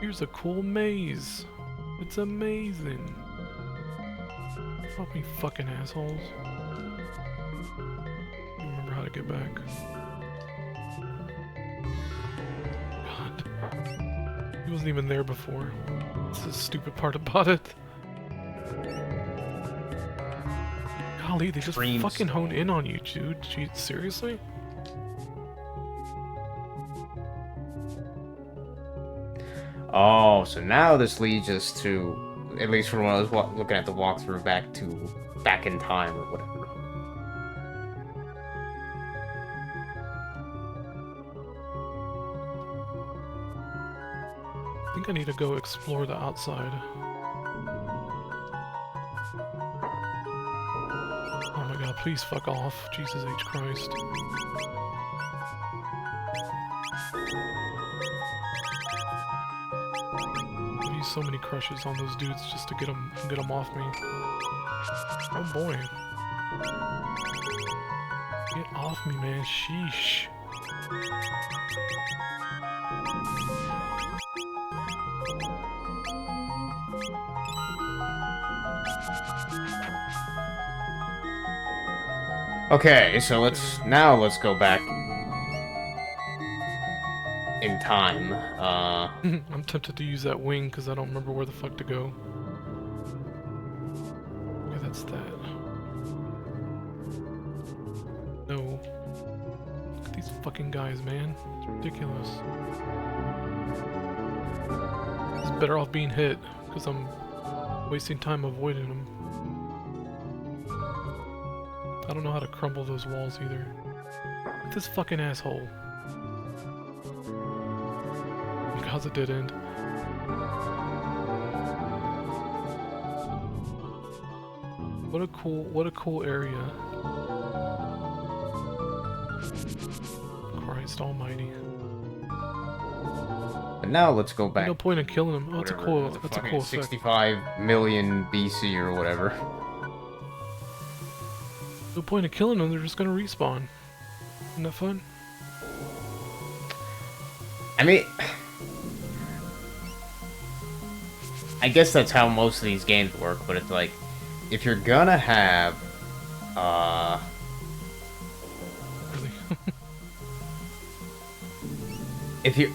Here's a cool maze. It's amazing. Fuck me, fucking assholes. Remember how to get back. God. He wasn't even there before. That's the stupid part about it. Golly, they just Dreams. fucking honed in on you, dude. Jeez, seriously? Oh, so now this leads us to, at least from when I was looking at the walkthrough, back in time or whatever. I think I need to go explore the outside. Oh my god, please fuck off. Jesus H. Christ. I use so many crushes on those dudes just to get them off me. Oh boy. Get off me, man. Sheesh. Okay, so let's go back in time. I'm tempted to use that wing because I don't remember where the fuck to go. Okay, that's that. No. Look at these fucking guys, man. It's ridiculous. It's better off being hit because I'm wasting time avoiding them. I don't know how to crumble those walls either. Look at this fucking asshole. How's it dead end? What a cool area. Christ almighty. But now let's go back. No point in killing him. Oh, that's a cool effect. 65 million BC or whatever. No point in killing them, they're just gonna respawn. Isn't that fun? I mean, I guess that's how most of these games work, but it's like, if you're gonna have, Really?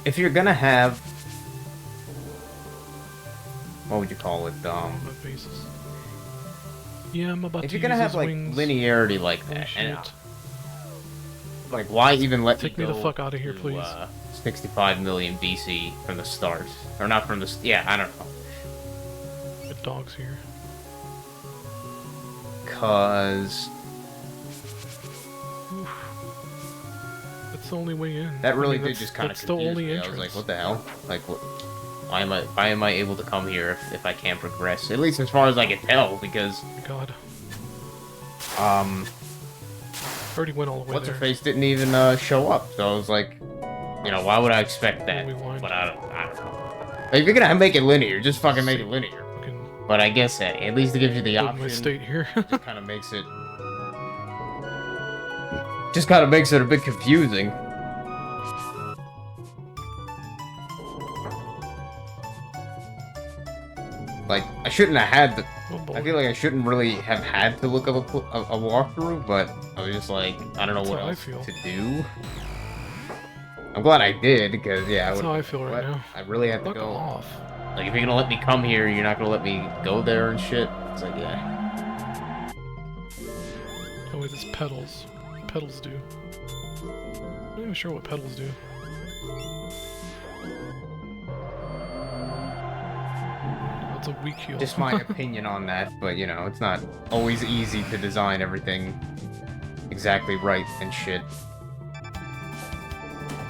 if you're gonna have, what would you call it, Basis. Yeah, I'm about if to you're gonna use have his like wings. linearity like Oh, that, and shit. like why even let Take me me go the fuck out of here, to, please. 65 million BC from the start, or not from the yeah, I don't know. Good dogs here. Cause Oof. That's the only way in. that really I mean, did just kind of that's the only me. I was entrance. like, what the hell? Like, what? Why am I able to come here if I can't progress? At least as far as I can tell, because God. Already went all the way what's her there. face didn't even show up. So I was like, you know, why would I expect that? Rewind. But I don't know. Like, if you're gonna make it linear, just fucking make it linear. Fucking But I guess at least it gives you the build option. my state here. Just kind of makes it. Just kind of makes it a bit confusing. Like, I shouldn't have had the... Oh boy. I feel like I shouldn't really have had to look up a walkthrough, but I was just like, I don't know That's what how I else feel. to do. I'm glad I did, because, yeah, That's how I feel right now. I really have to Fuck go... off. Like, if you're gonna let me come here, you're not gonna let me go there and shit. It's like, yeah. Oh wait, this pedals. Pedals do. I'm not even sure what pedals do. That's a weak heal. Just my opinion on that, but, you know, it's not always easy to design everything exactly right and shit.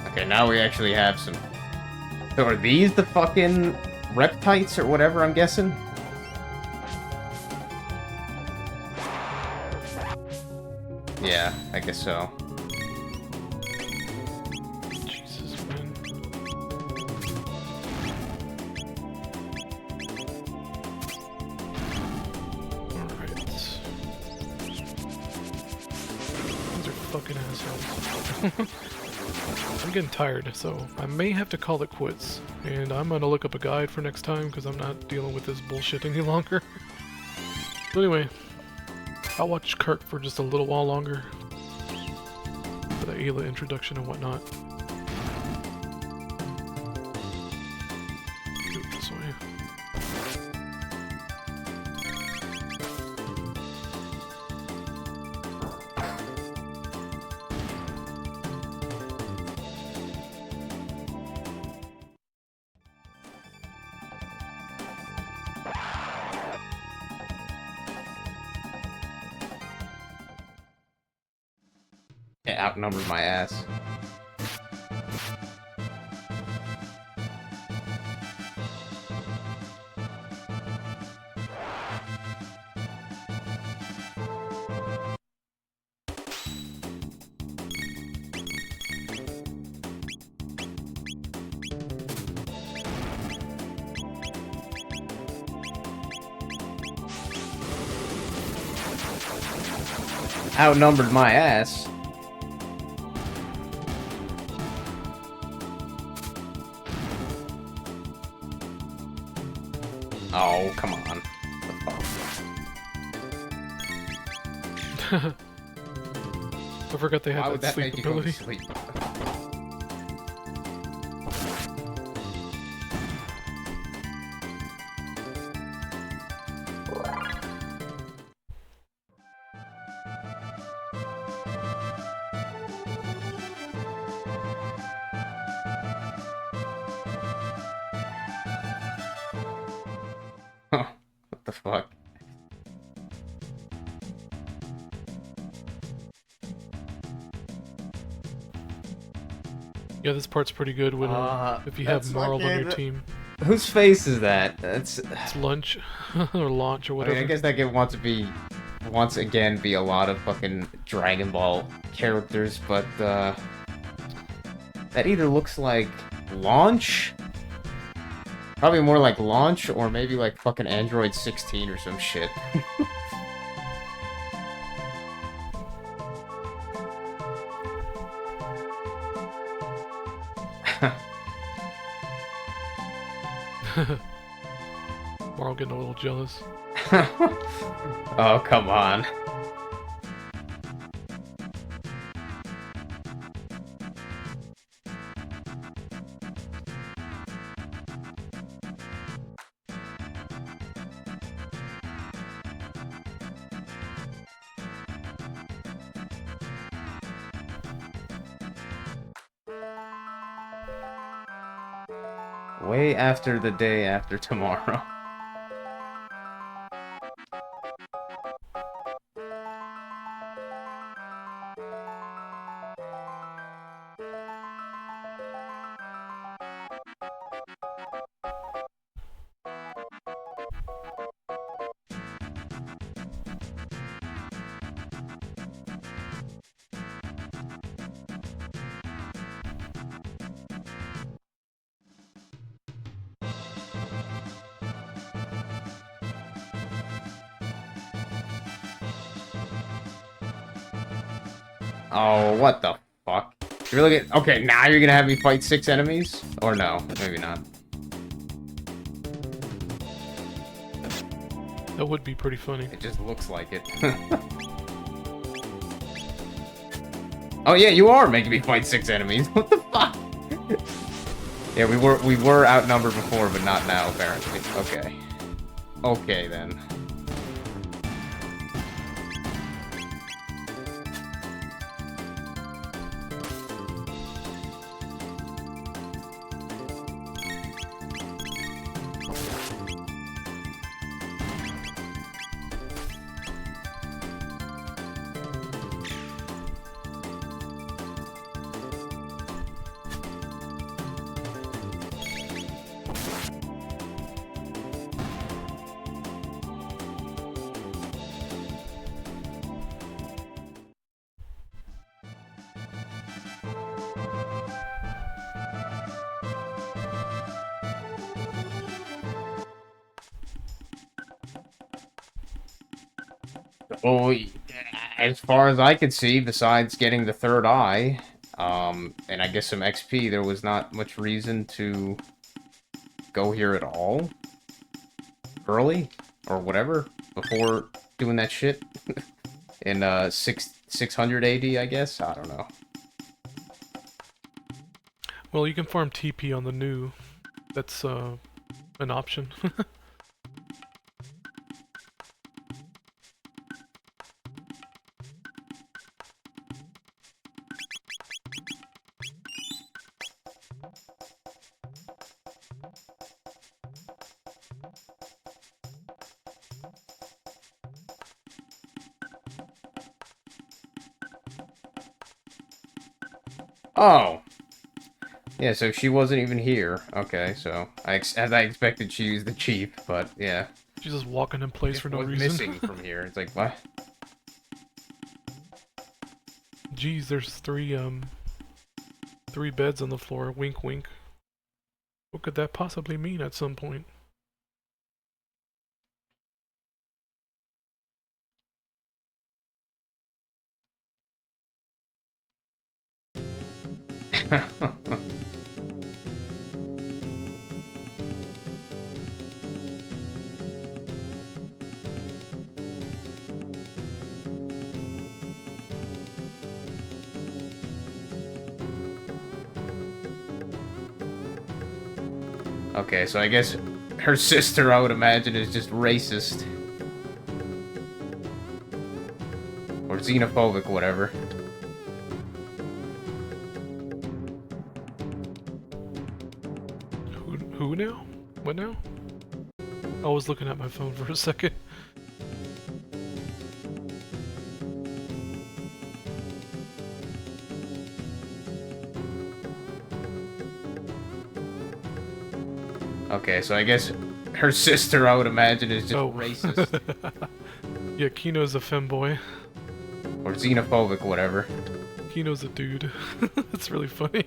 Okay, now we actually have some... So are these the fucking reptites or whatever, I'm guessing? Yeah, I guess so. Jesus, man. Alright. These are fucking assholes. I'm getting tired, so I may have to call it quits. And I'm gonna look up a guide for next time, because I'm not dealing with this bullshit any longer. So anyway, I'll watch Kirk for just a little while longer. For the Ayla introduction and whatnot. Do it this way. It outnumbered my ass. Outnumbered my ass. Oh, come on. What the fuck? I forgot they Why had would that that sleep make you go to ability. sleep? Huh. What the fuck? Yeah, this part's pretty good when if you have that's Marl on your fucking- team. Whose face is that? That's... It's lunch or launch or I whatever. mean, I guess that game wants to be, once again, be a lot of fucking Dragon Ball characters, but, that either looks like Launch? Probably more like Launch, or maybe like fucking Android 16 or some shit. Marl getting a little jealous. Oh, come on. Way after the day after tomorrow. Oh, what the fuck? You're looking. Okay, now you're gonna have me fight 6 enemies? Or no? Maybe not. That would be pretty funny. It just looks like it. Oh yeah, you are making me fight 6 enemies. What the fuck? Yeah, we were outnumbered before, but not now, apparently. Okay. Okay, then. Well, as far as I could see, besides getting the third eye, and I guess some XP, there was not much reason to go here at all. Early? Or whatever, before doing that shit. In, 600 AD, I guess? I don't know. Well, you can farm TP on the new. That's, an option. Oh! Yeah, so she wasn't even here. Okay, so as I expected, she used the chief, but yeah. She's just walking in place for no reason. Missing from here. It's like, what? Geez, there's three beds on the floor. Wink, wink. What could that possibly mean at some point? Okay, so I guess her sister, I would imagine, is just racist. Or xenophobic, whatever. Who now? What now? I was looking at my phone for a second. Okay, so I guess her sister, I would imagine, is just racist. Yeah, Kino's a femboy. Or xenophobic, whatever. Kino's a dude. That's really funny.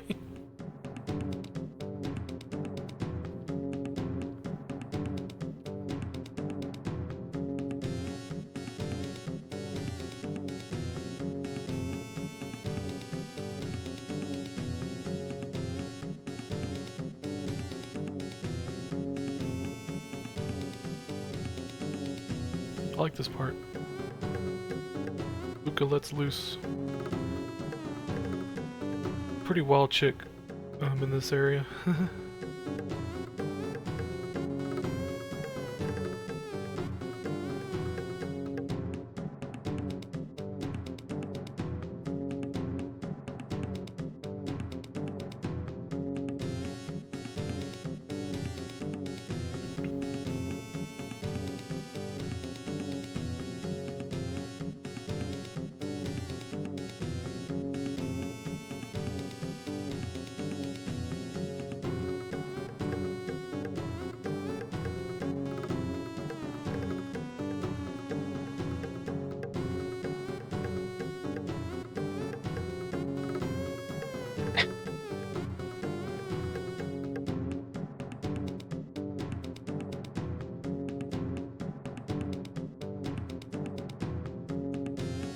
I like this part. Luca lets loose. Pretty wild chick in this area.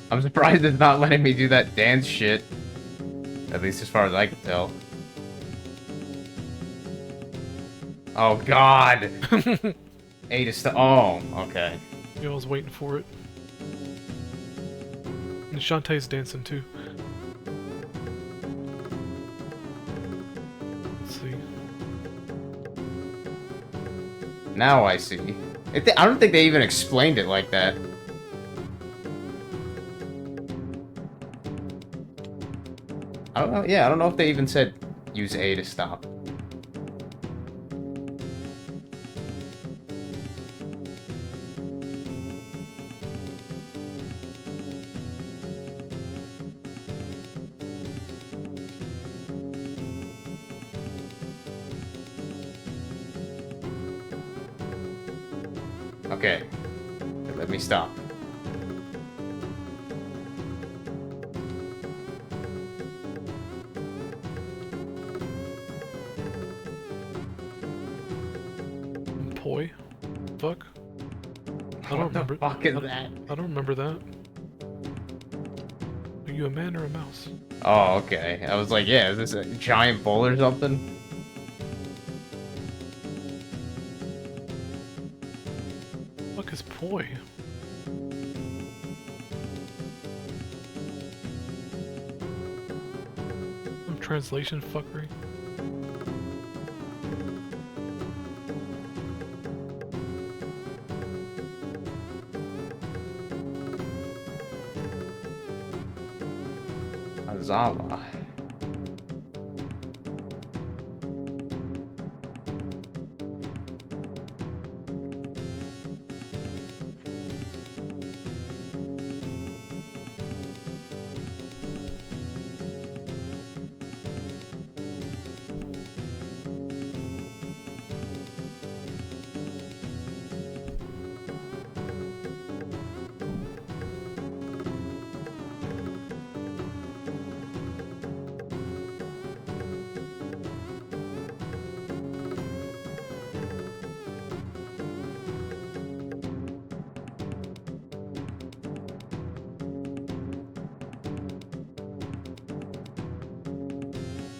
I'm surprised it's not letting me do that dance shit. At least as far as I can tell. Oh god! A to oh, okay. Yeah, I was waiting for it. And Shantae's dancing too. Let's see. Now I see. I don't think they even explained it like that. I don't know. Yeah, I don't know if they even said use A to stop. Okay. Let me stop. Poi? Fuck? I don't What the remember. fuck is that? I don't remember that. Are you a man or a mouse? Oh, okay. I was like, yeah, is this a giant bull or something? Fuck is poi? Some translation fuckery. Azawa.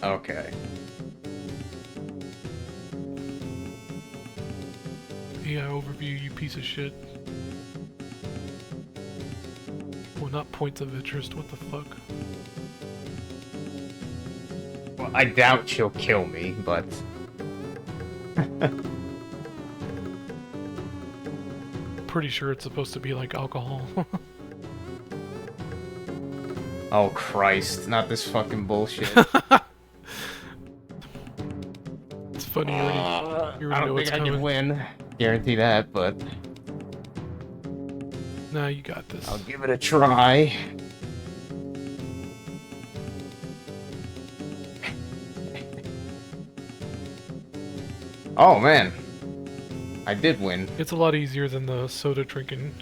Okay. AI overview, you piece of shit. Well, not points of interest, what the fuck? Well, I doubt she'll kill me, but... Pretty sure it's supposed to be like alcohol. Oh, Christ. Not this fucking bullshit. It's funny, you already I know don't what's think I coming. can win. Guarantee that, but... Nah, you got this. I'll give it a try. Oh, man. I did win. It's a lot easier than the soda drinking.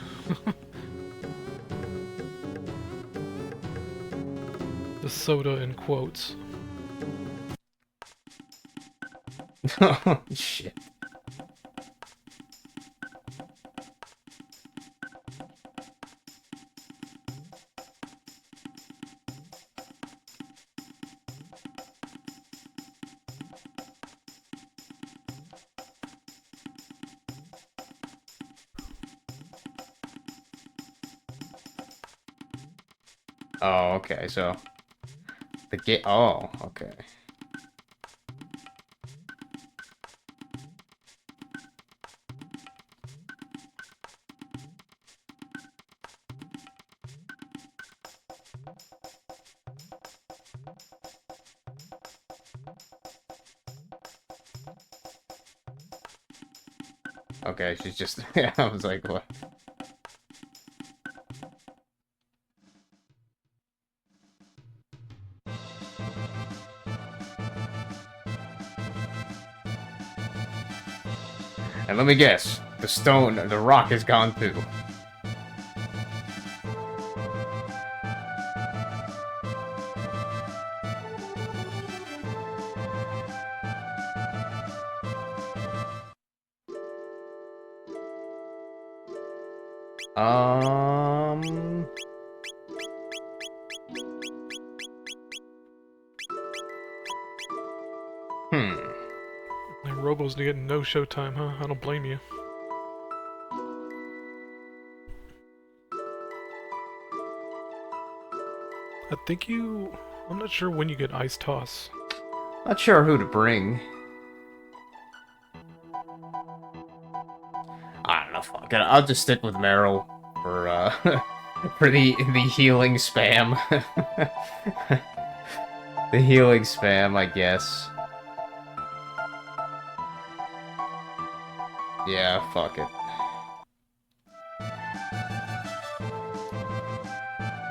The soda in quotes. Oh, shit. Oh, okay, so... The game... Oh, okay. Okay, she's just... Yeah, I was like, what? And let me guess. The rock has gone through. Um... And Robo's getting no showtime, huh? I don't blame you. I think you... I'm not sure when you get Ice Toss. Not sure who to bring. I don't know, fuck it. I'll just stick with Meryl for, for the healing spam. The healing spam, I guess. Yeah, fuck it.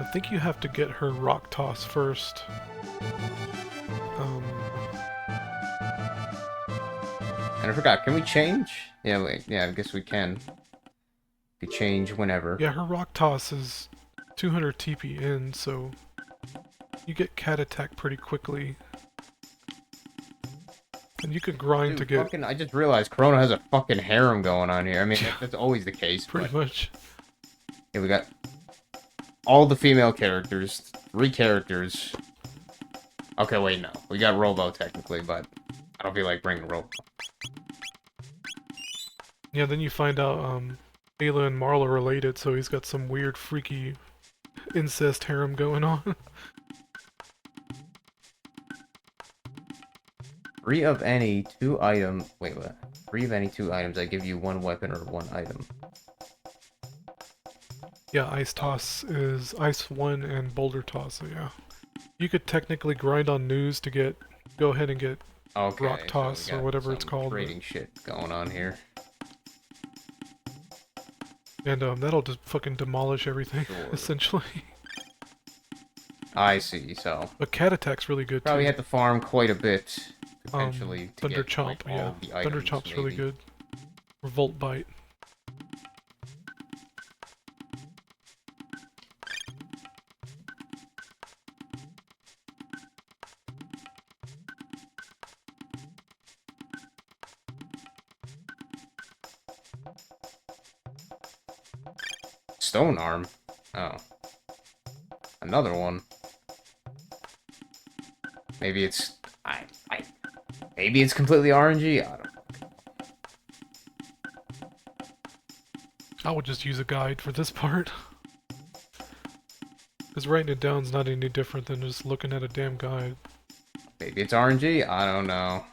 I think you have to get her Rock Toss first. And I forgot, can we change? Yeah, wait, yeah, I guess we can. We change whenever. Yeah, her Rock Toss is 200 TP in, so you get Cat Attack pretty quickly. And you could grind Dude, to get... fucking, I just realized Chrono has a fucking harem going on here. I mean, that's always the case. Pretty much. Yeah, we got all the female characters, 3 characters. Okay, wait, no. We got Robo, technically, but I don't feel like bringing Robo. Yeah, then you find out Ayla and Marl are related, so he's got some weird, freaky incest harem going on. 3 of any 2 item. Wait, what? 3 of any 2 items. I give you 1 weapon or 1 item. Yeah, Ice Toss is Ice 1 and Boulder Toss, so yeah. You could technically grind on news to get... Go ahead and get Okay, Rock Toss so we or got whatever it's some called. Trading shit going on here. And that'll just fucking demolish everything, Sure. essentially. I see, so... But Cat Attack's really good, Probably too. have to farm quite a bit, potentially, to Thunder get, Chomp, like, yeah. all the Thunder items, Chomp's really maybe. good. Revolt Bite. Stone Arm? Oh. Another one. Maybe it's... Maybe it's completely RNG? I don't know. I would just use a guide for this part. Because writing it down is not any different than just looking at a damn guide. Maybe it's RNG? I don't know.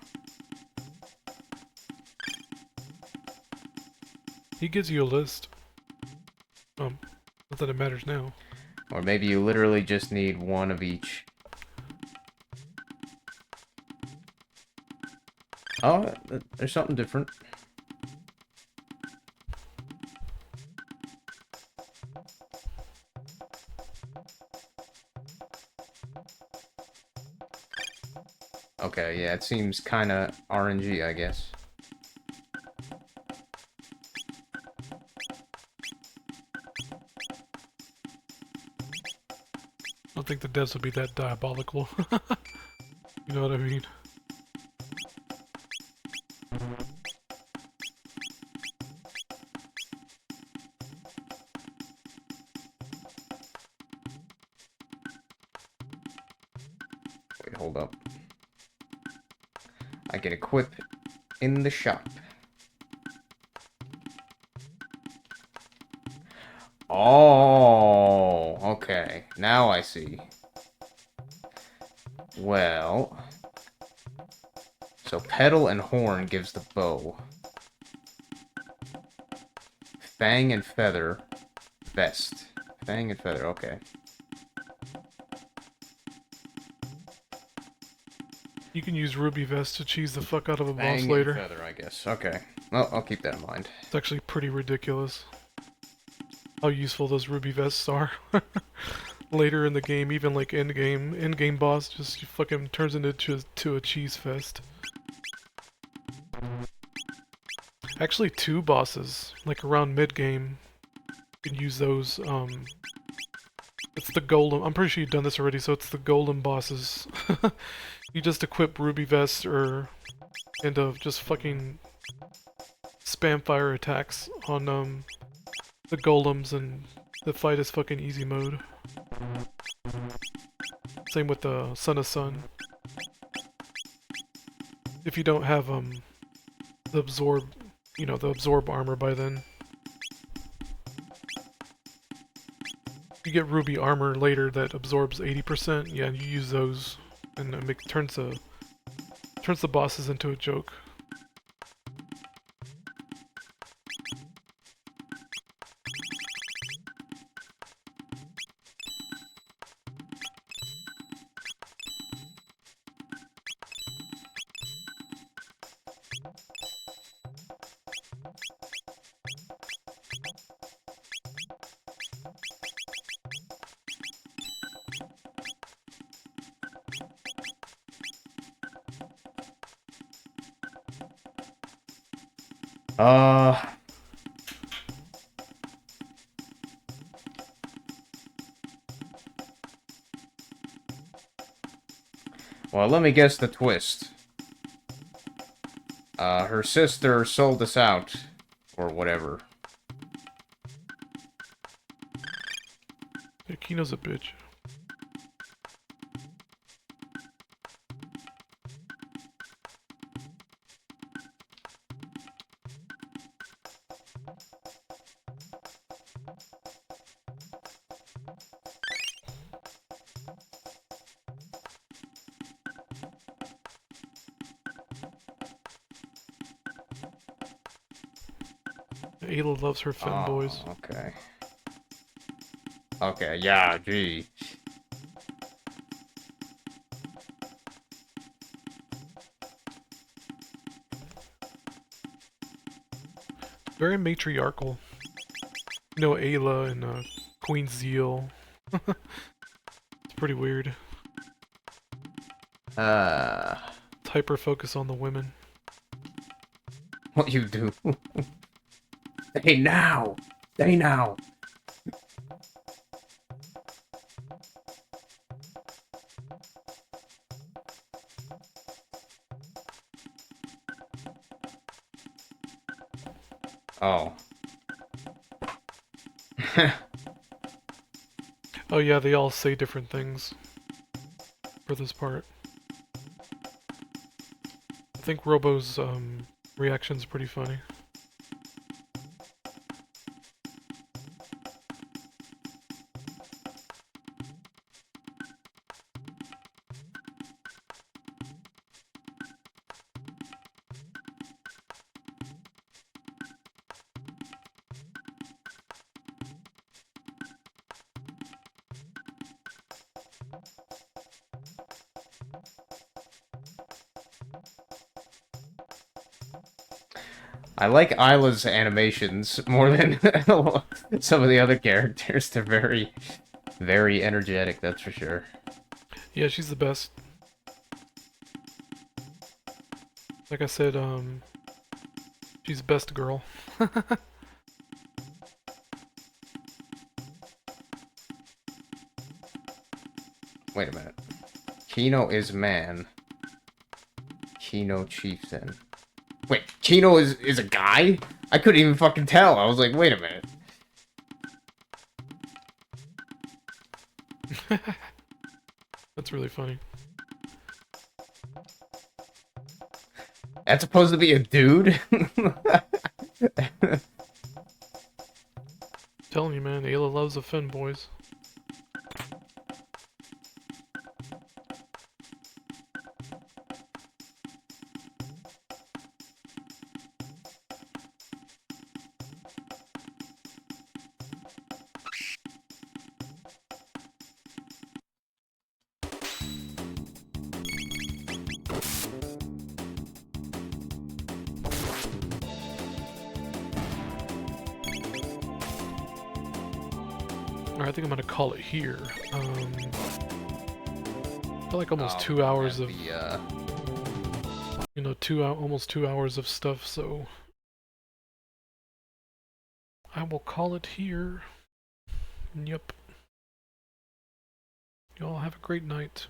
He gives you a list. Not that it matters now. Or maybe you literally just need 1 of each. Oh, there's something different. Okay, yeah, it seems kinda RNG, I guess. I don't think the devs would be that diabolical. You know what I mean? Wait, hold up. I can equip in the shop. Oh, okay. Now I see. Well... So pedal and horn gives the bow. Fang and feather, vest. Fang and feather, okay. You can use Ruby Vest to cheese the fuck out of a boss Fang later. and feather, I guess. Okay. Well, I'll keep that in mind. It's actually pretty ridiculous how useful those Ruby Vests are. Later in the game, even like end-game boss just fucking turns into a cheese fest. Actually, 2 bosses, like around mid-game, you can use those, it's the golem, I'm pretty sure you've done this already, so it's the golem bosses. You just equip Ruby Vest and just fucking spam fire attacks on, the golems, and the fight is fucking easy mode. Same with the Son of Sun. If you don't have, the absorb armor by then. You get ruby armor later that absorbs 80%. Yeah, you use those, and it turns the bosses into a joke. Well, let me guess the twist. Her sister sold us out, or whatever. Yeah, Kino's a bitch. Ayla loves her femboys. Oh, okay. Okay, yeah, gee. Very matriarchal. You know, Ayla and Queen Zeal. It's pretty weird. It's hyper focus on the women. What you do? Hey now! Hey now! Oh. Oh yeah, they all say different things for this part. I think Robo's reaction's pretty funny. I like Isla's animations more than some of the other characters. They're very, very energetic, that's for sure. Yeah, she's the best. Like I said, she's best girl. Wait a minute. Kino is man. Kino chieftain. Wait, Kino is a guy? I couldn't even fucking tell. I was like, wait a minute. That's really funny. That's supposed to be a dude? Telling you, man, Ayla loves the femboys. Alright, I think I'm gonna call it here. I feel like almost 2 hours of, you know, almost 2 hours of stuff, so I will call it here. Yep. Y'all have a great night.